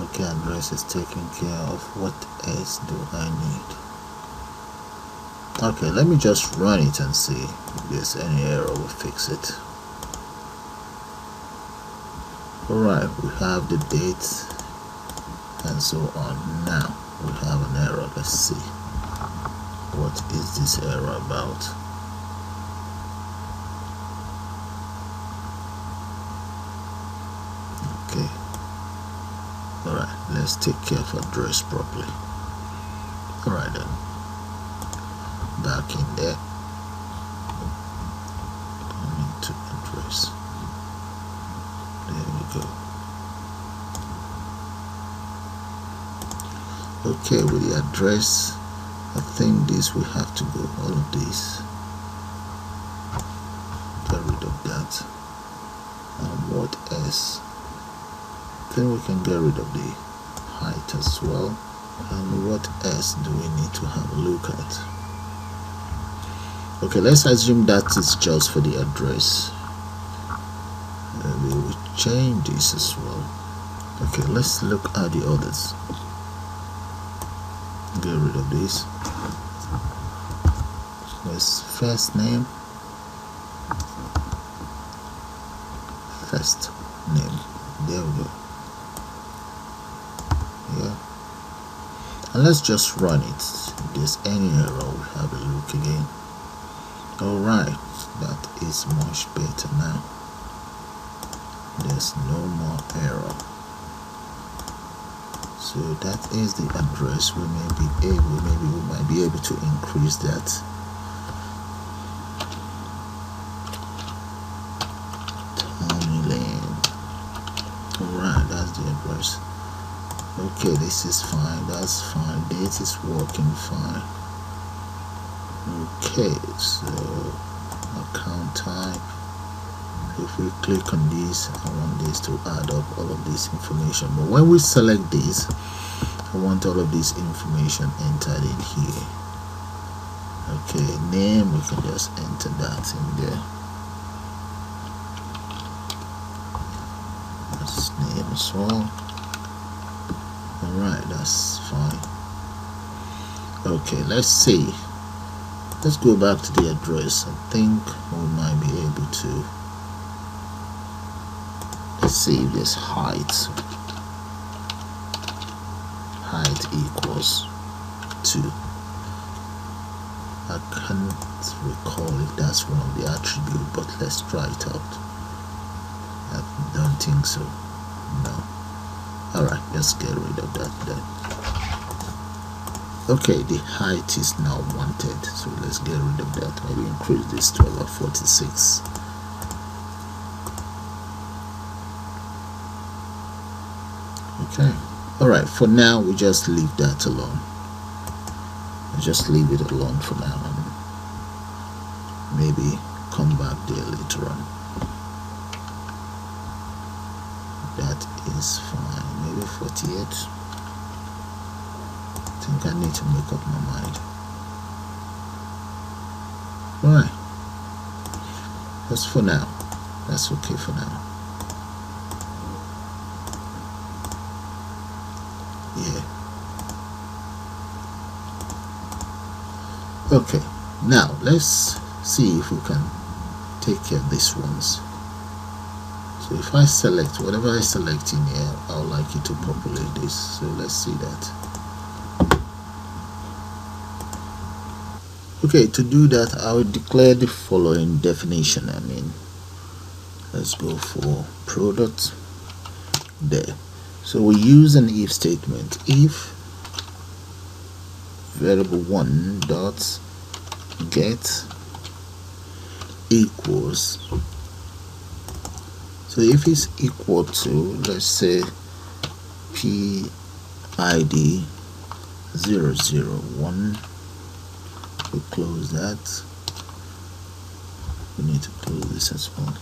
Okay, address is taken care of. What else do I need? Okay, let me just run it and see if there's any error. We'll fix it. Alright, we have the date and so on. Now we have an error. Let's see, what is this error about? Okay, alright, let's take care of address properly. Alright then, back in there, coming to address. There we go. Okay, with the address, I think this we have to go, all of these. Get rid of that. And what else? I think we can get rid of the height as well. And what else do we need to have a look at? Okay, let's assume that is just for the address. We will change this as well. Okay, let's look at the others. Get rid of this. Let's first name. First name. There we go. Yeah. And let's just run it. If there's any error, we have a look again. Alright, that is much better now. There's no more error. So that is the address. We may be able, maybe we might be able to increase that. Tommy Lane. Alright, that's the address. Okay, this is fine, that's fine. Date is working fine. Okay, so account type. If we click on this, I want this to add up all of this information. But when we select this, I want all of this information entered in here. Okay, name, we can just enter that in there. That's name as well. Alright, that's fine. Okay, let's see. Let's go back to the address. I think we might be able to. Let's see if there's height. Height equals 2. I can't recall if that's one of the attributes, but let's try it out. I don't think so. No. Alright, let's get rid of that then. Okay, the height is now wanted, so let's get rid of that. Maybe increase this to about 46. Okay, all right, for now we just leave that alone. We just leave it alone for now, and maybe come back there later on. That is fine. Maybe 48. I think I need to make up my mind. Alright, that's for now. That's okay for now. Yeah. Okay, now let's see if we can take care of these ones. So if I select whatever I select in here, I would like it to populate this. So let's see that. Okay, to do that, I will declare the following definition. Let's go for product there. So we use an if statement. If variable 1 dot get equals, so if it's equal to, let's say PID 001, we close that. We need to close this as well.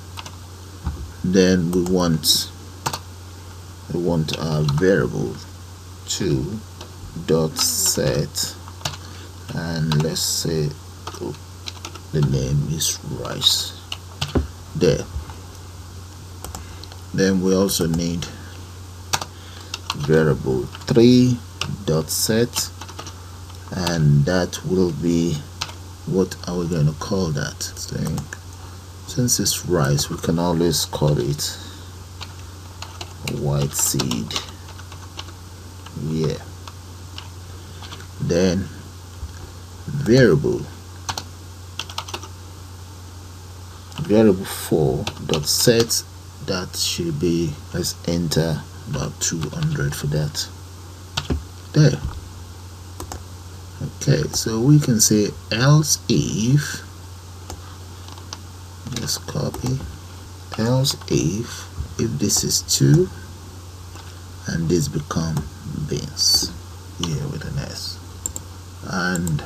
Then we want our variable 2 dot set, and let's say the name is rice there. Then we also need variable 3 dot set, and that will be, what are we going to call that thing? Since it's rice, we can always call it white seed. Yeah. Then variable 4 dot set, that should be, let's enter about 200 for that there. Okay, so we can say else if, just copy, else if this is 2 and this become beans, here with an S, and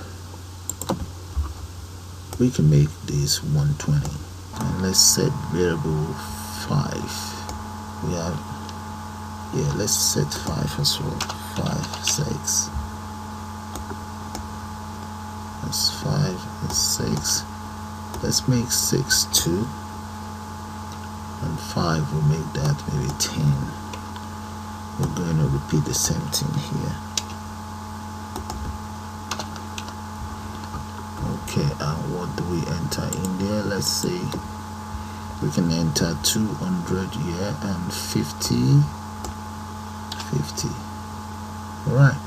we can make this 120, and let's set variable 5. We have, yeah, let's set 5 as well. 5, 6. That's 5 and 6. Let's make 6 2, and 5 will make that maybe 10. We're going to repeat the same thing here. Okay, and what do we enter in there? Let's say we can enter 200 here and 50. Alright,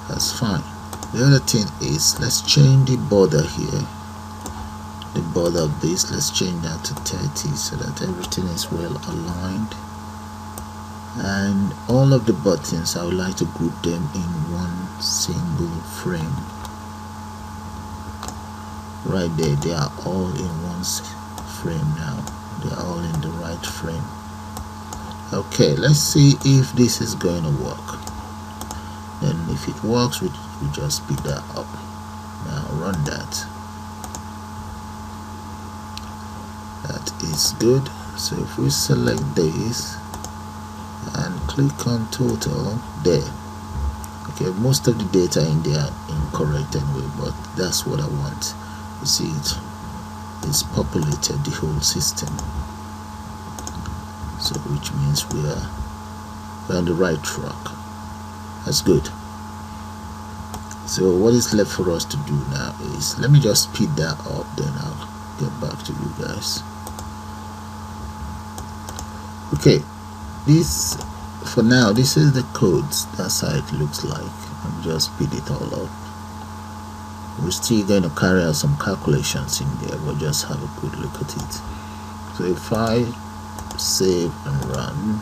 that's fine. The other thing is, let's change the border here. The border of this, let's change that to 30 so that everything is well aligned. And all of the buttons, I would like to group them in one single frame. Right there, they are all in one frame now. They are all in the right frame. Okay, let's see if this is going to work. Then if it works, we just speed that up. Now run that. That is good. So if we select this and click on total there, okay, most of the data in there are incorrect anyway, but that's what I want. You see, it's populated the whole system, so which means we're on the right track. That's good. So what is left for us to do now is, let me just speed that up, then I'll get back to you guys. Okay, this, for now, this is the codes. That's how it looks like. I'll just speed it all up. We're still going to carry out some calculations in there, but just have a good look at it. So if I save and run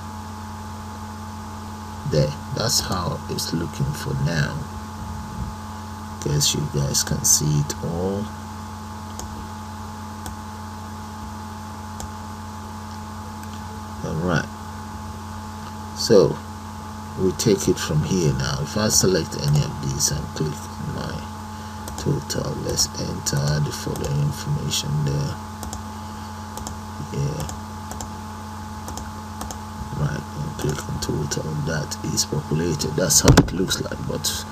there, that's how it's looking for now. Guess you guys can see it all. Alright, so we take it from here now. If I select any of these and click on my total, let's enter the following information there. Yeah, right, and click on total. That is populated. That's how it looks like. But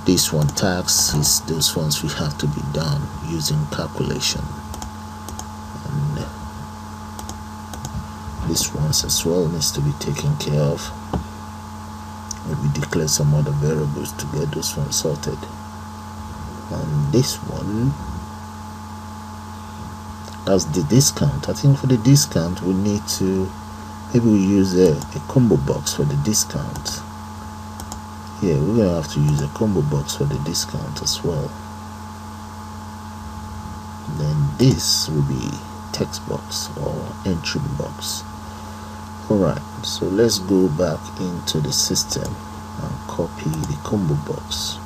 this one, tax, is those ones we have to be done using calculation, and this ones as well needs to be taken care of. And we declare some other variables to get those ones sorted. And this one, as the discount, I think for the discount we need to maybe we use a ComboBox for the discount. Yeah, we're gonna have to use a ComboBox for the discount as well. Then this will be TextBox or entry box. Alright, so let's go back into the system and copy the ComboBox.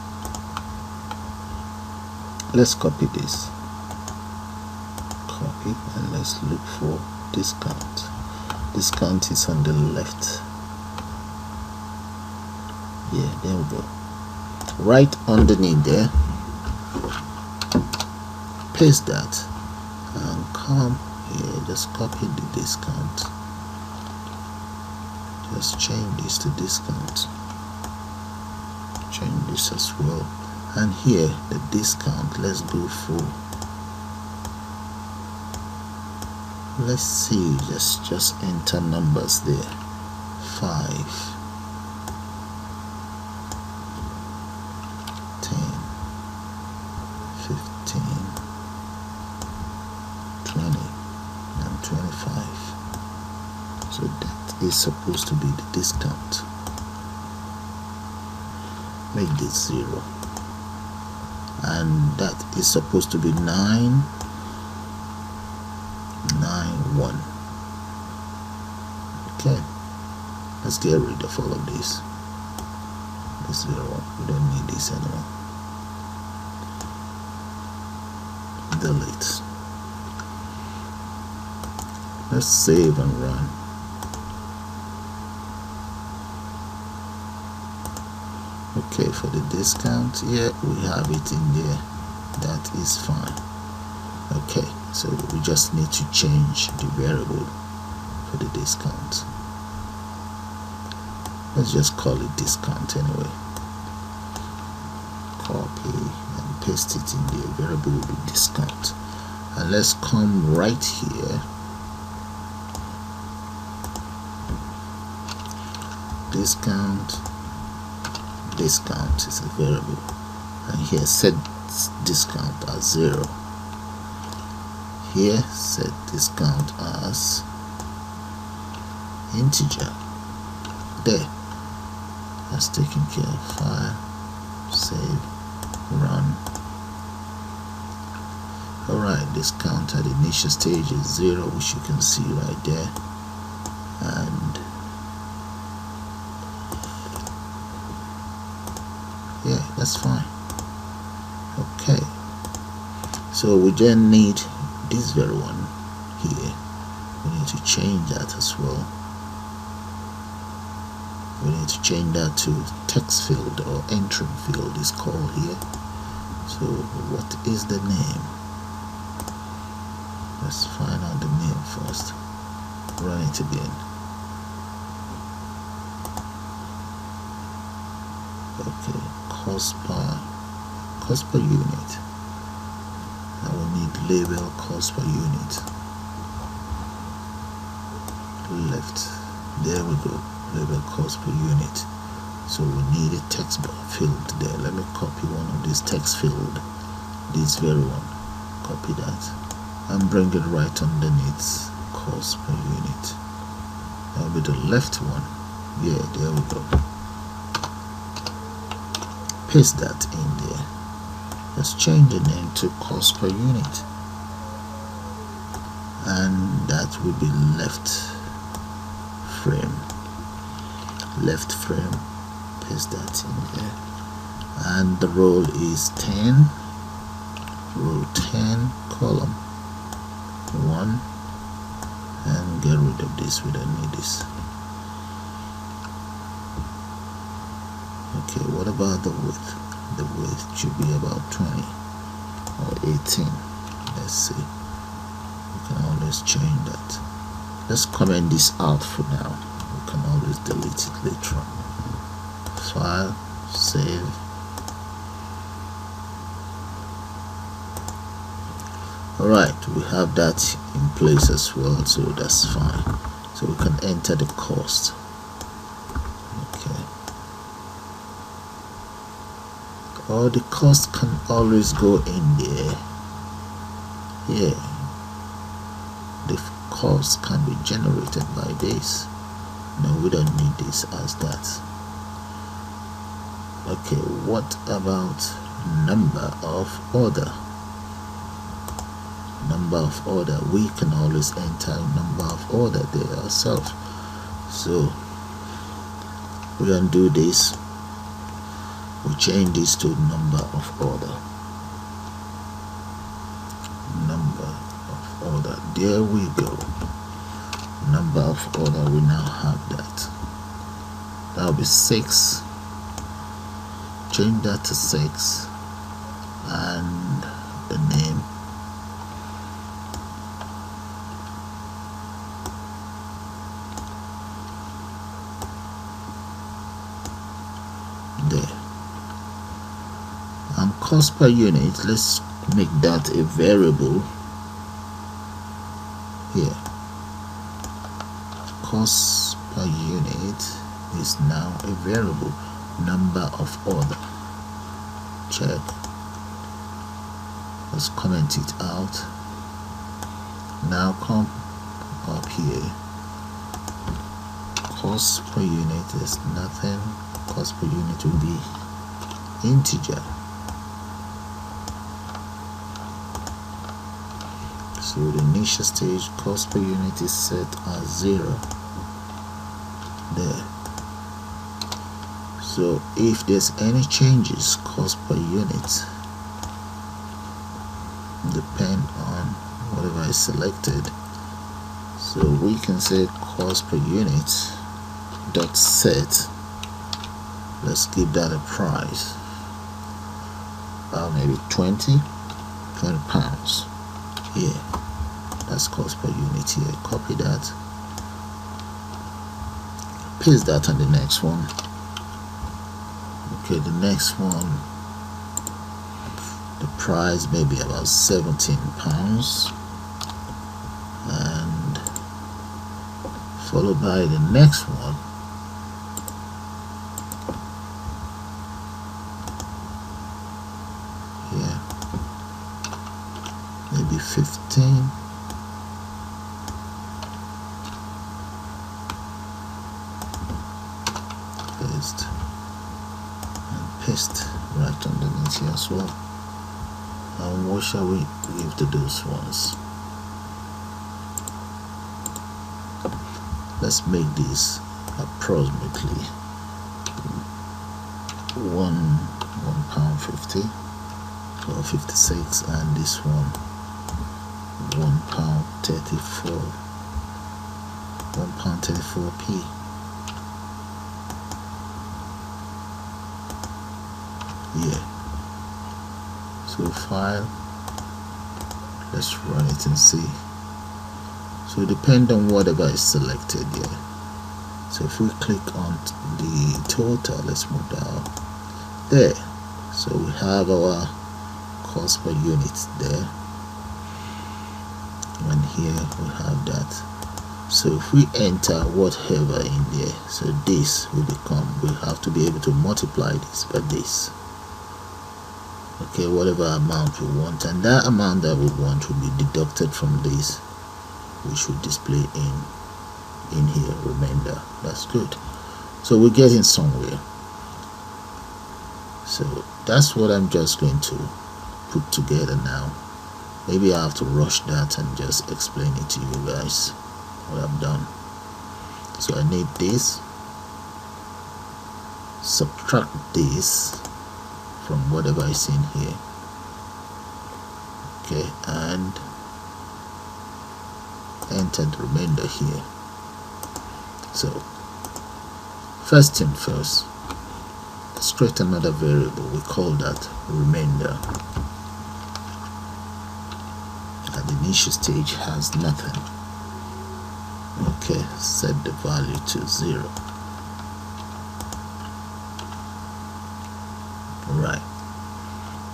Let's copy this. Copy, and let's look for discount. Discount is on the left. Yeah, there we go. Right underneath there, paste that and come here, just copy the discount. Just change this to discount. Change this as well. And here, the discount, let's go for, let's see, just enter numbers there. 5, 10, 15, 20, and 25. So that is supposed to be the discount. Make this 0. And that is supposed to be 9, 9, 1. Okay, let's get rid of all of this. This 0, we don't need this anymore. Delete. Let's save and run. Okay, for the discount, yeah, we have it in there. That is fine. Okay, so we just need to change the variable for the discount. Let's just call it discount anyway. Copy and paste it in there. Variable will be discount. And let's come right here. Discount. Discount is a variable, and here set discount as 0. Here set discount as integer. There, that's taken care of. File, save, run. Alright, discount at the initial stage is 0, which you can see right there, and yeah, that's fine. Okay, so we then need this very one here. We need to change that as well. We need to change that to text field, or entry field is called here. So what is the name? Let's find out the name first. Run it again. Okay, cost per unit. I will need label cost per unit. Left, there we go. Label cost per unit. So we need a text field there. Let me copy one of these text field, this very one. Copy that and bring it right underneath cost per unit. That will be the left one. Yeah, there we go. Paste that in there. Let's change the name to cost per unit, and that will be left frame. Left frame. Paste that in there. and the row is 10, row 10, column 1, and get rid of this. We don't need this. Okay, what about the width? The width should be about 20 or 18. Let's see, we can always change that. Let's comment this out for now. We can always delete it later on. File, save. Alright, we have that in place as well, so that's fine. So we can enter the cost. Okay. Or the cost can always go in there. Yeah. The cost can be generated by this. No, we don't need this as that. Okay, what about number of order? Number of order, we can always enter number of order there ourselves. So we undo this, we change this to number of order. Number of order, there we go. Number of order, we now have that. That will be 6. Change that to 6, and the name. There. And cost per unit, let's make that a variable here. Cost per unit is now a variable. Number of order, check. Let's comment it out. Now come up here. Cost per unit is nothing. Cost per unit will be integer. So the initial stage cost per unit is set as 0. There. So if there's any changes, cost per unit depend on whatever is selected. So we can say cost per unit dot set. Let's give that a price. Maybe 20 pounds. Yeah, that's cost per unit here. Copy that. Paste that on the next one. Okay, the next one, the price may be about 17 pounds, and followed by the next one. Yeah, maybe 15. Paste. Paste right underneath here as well. And what shall we give to those ones? Let's make this approximately £1.50 or 56, and this one £1.34, £1.34p. Yeah. So file, let's run it and see. So depend on whatever is selected here. So if we click on the total, let's move down there. So we have our cost per unit there, and here we have that. So if we enter whatever in there, so this will become, we have to be able to multiply this by this. Okay, whatever amount we want, and that amount that we want will be deducted from this, which will display in here remainder. That's good. So we're getting somewhere. So that's what I'm just going to put together now. Maybe I have to rush that and just explain it to you guys what I've done. So I need this, subtract this, from whatever is in here. Okay, and enter the remainder here. So first thing first, let's create another variable. We call that remainder. At the initial stage has nothing. Okay, set the value to 0. Right,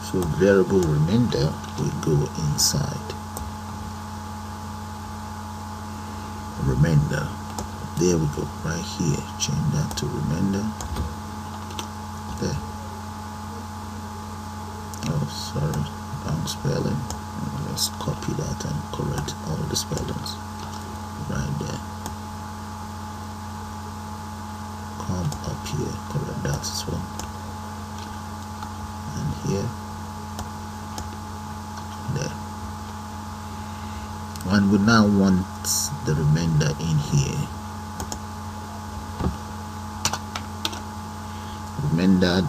so variable remainder will go inside remainder. There we go, right here. Change that to remainder. There. Oh, sorry, wrong spelling. Let's copy that and correct all the spellings right there. Come up here, correct that as well. And here, there. And we now want the remainder in here. Remainder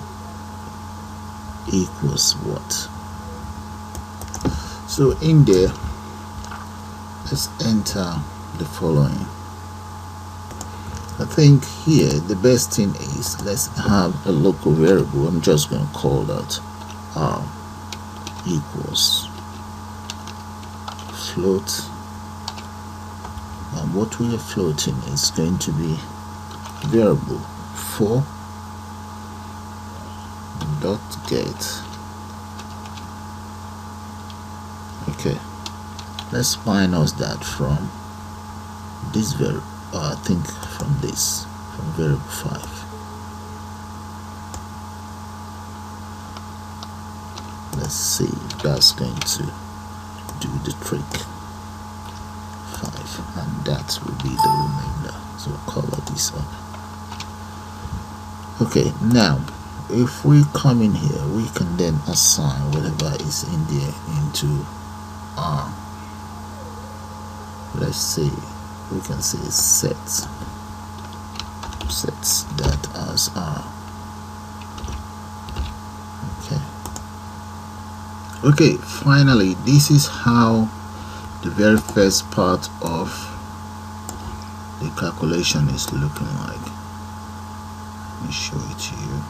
equals what? So in there, let's enter the following. I think here the best thing is, let's have a local variable. I'm just going to call that r equals float, and what we are floating is going to be variable 4 dot get. Okay, let's minus that from this variable. I think from this, from variable 5. Let's see if that's going to do the trick. 5, and that will be the remainder. So color this up. Okay, now if we come in here, we can then assign whatever is in there into R. Let's see, we can say sets that as R. Okay, finally, this is how the very first part of the calculation is looking like. Let me show it to you.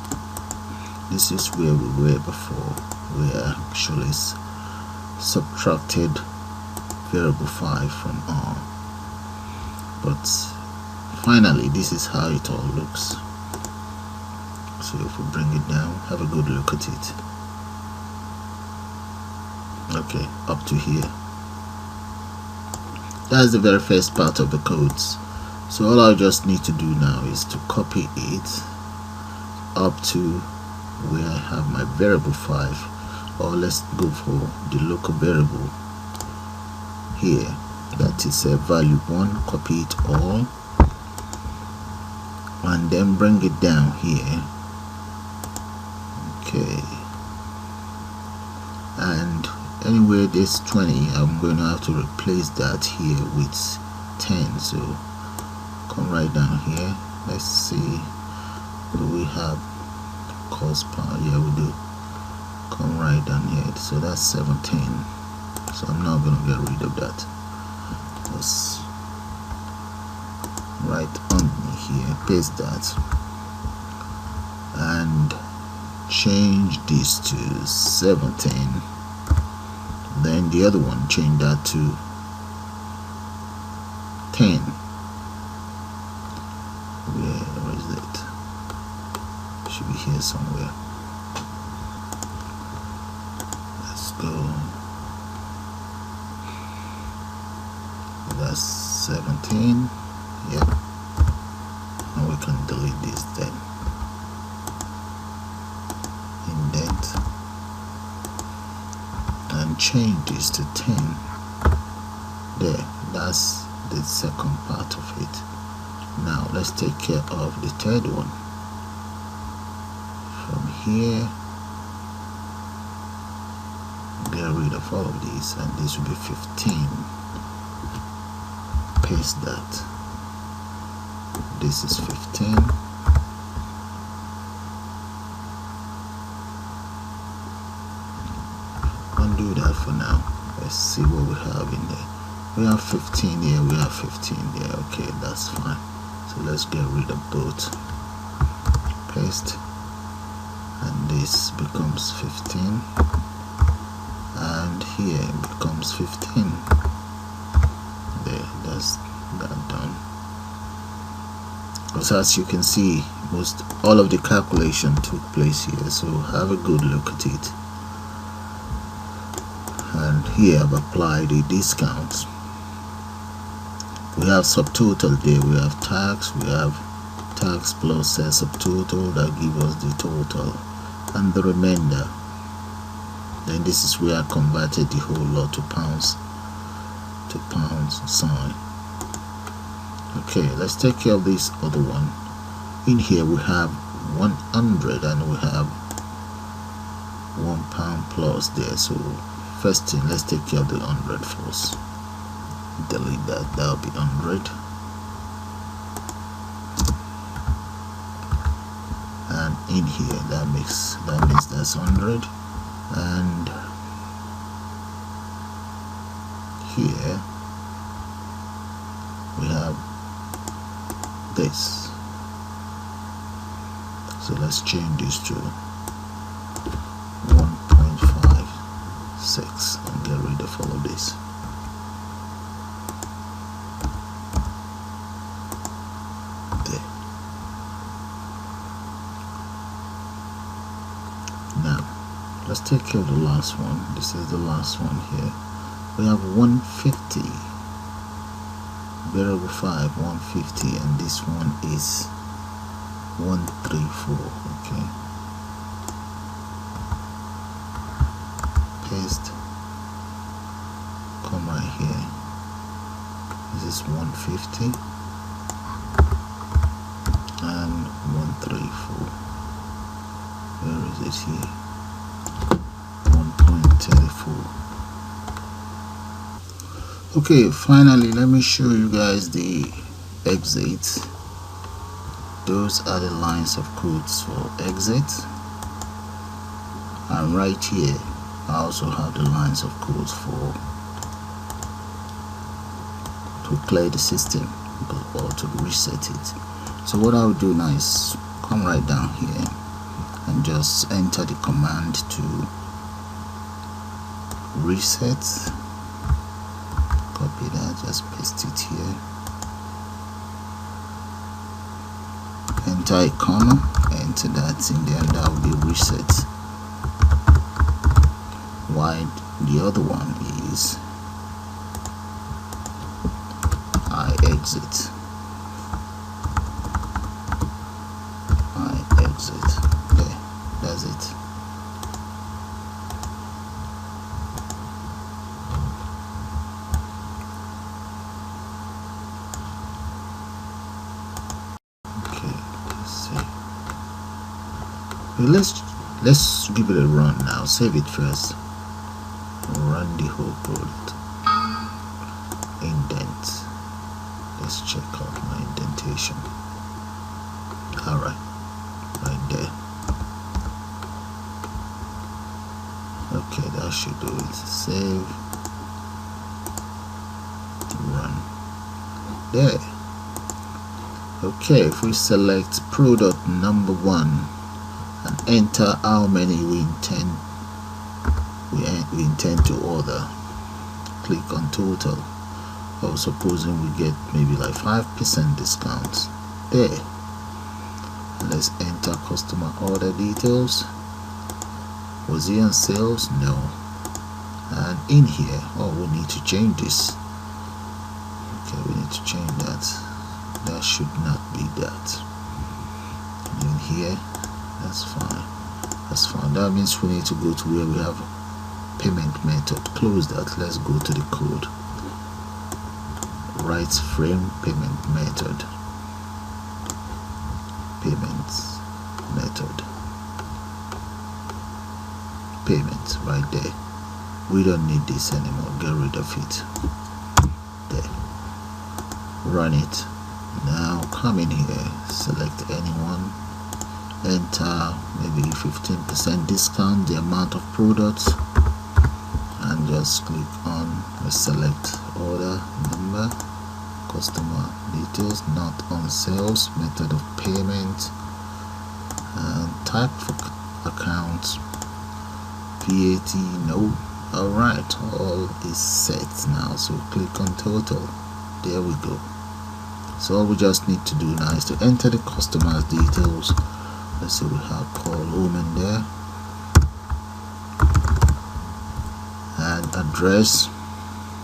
This is where we were before. We actually subtracted variable 5 from R, but finally this is how it all looks. So if we bring it down, have a good look at it. Okay, up to here. That's the very first part of the codes. So all I just need to do now is to copy it up to where I have my variable 5, or let's go for the local variable here, that is a value 1. Copy it all and then bring it down here. Okay, and anywhere there's 20, I'm going to have to replace that here with 10. So come right down here. Let's see, do we have cost power? Yeah, we do. Come right down here. So that's 17. So I'm not going to get rid of that. Let's right underneath here, paste that and change this to 17. Then the other one, change that to 10. Where is it? Should be here somewhere. Let's go. That's 17. Yep. And we can delete this then. Indent. And change this to 10. There, that's the second part of it. Now let's take care of the third one. From here, get rid of all of these, and this will be 15. Paste that. This is 15. do that for now. Let's see what we have in there. We have 15 here, we have 15 there. Okay, that's fine. So let's get rid of both. Paste, and this becomes 15, and here it becomes 15. There, that's that done. Because as you can see, all of the calculation took place here, so have a good look at it. And here I've applied the discounts. We have subtotal there, we have tax, we have tax plus subtotal that give us the total and the remainder. Then this is where I converted the whole lot to pounds sign. Okay, let's take care of this other one. In here we have 100 and we have £1 plus there. So first thing, let's take care of the 100 first. Delete that, that'll be 100. And in here that means that's 100. And here we have this. So let's change this to 1.56 and get rid of all of this. There. Now let's take care of the last one. This is the last one here. We have 150. Variable 5, 150, and this one is 134. Okay, paste, come right here. This is 150 and 134. Where is it here? 1.34. Okay, finally let me show you guys the exit. Those are the lines of codes for exit, and right here I also have the lines of codes for to clear the system or to reset it. So what I will do now is come right down here and just enter the command to reset. Copy that, just paste it here, enter a comma, enter that in there, and that will be reset. While the other one is I exit. There, that's it. Let's give it a run now. Save it first. Run the whole code. Indent. Let's check out my indentation. Alright, right there. Okay, that should do it. Save. Run. There. Okay, if we select product number 1 and enter how many we intend to order, click on total, or supposing we get maybe like 5% discounts there. Let's enter customer order details. Was he on sales? No. And in here, oh, we need to change this. Okay, we need to change that. That should not be that. In here, that's fine. That's fine. That means we need to go to where we have payment method. Close that. Let's go to the code. Right frame payment method. Payments method. Payment right there. We don't need this anymore. Get rid of it. There. Run it. Now come in here. Select anyone. Enter maybe 15% discount, the amount of products, just click on the select order number, customer details, not on sales, method of payment, and type for account, VAT, no. Alright, all is set now, so click on total. There we go. So all we just need to do now is to enter the customer's details. Let's say we have call home in there, and address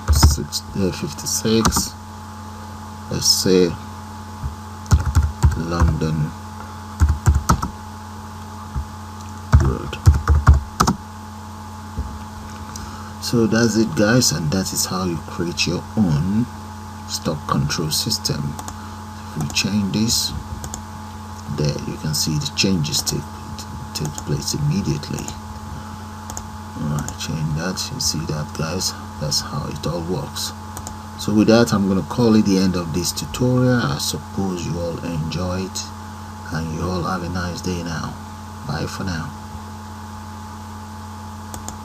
56, let's say London Road. So that's it, guys, and that is how you create your own stock control system. If we change this, there you can see the changes take place immediately. Alright, change that. You see that, guys? That's how it all works. So with that, I'm gonna call it the end of this tutorial. I suppose you all enjoyed, and you all have a nice day now. Bye for now.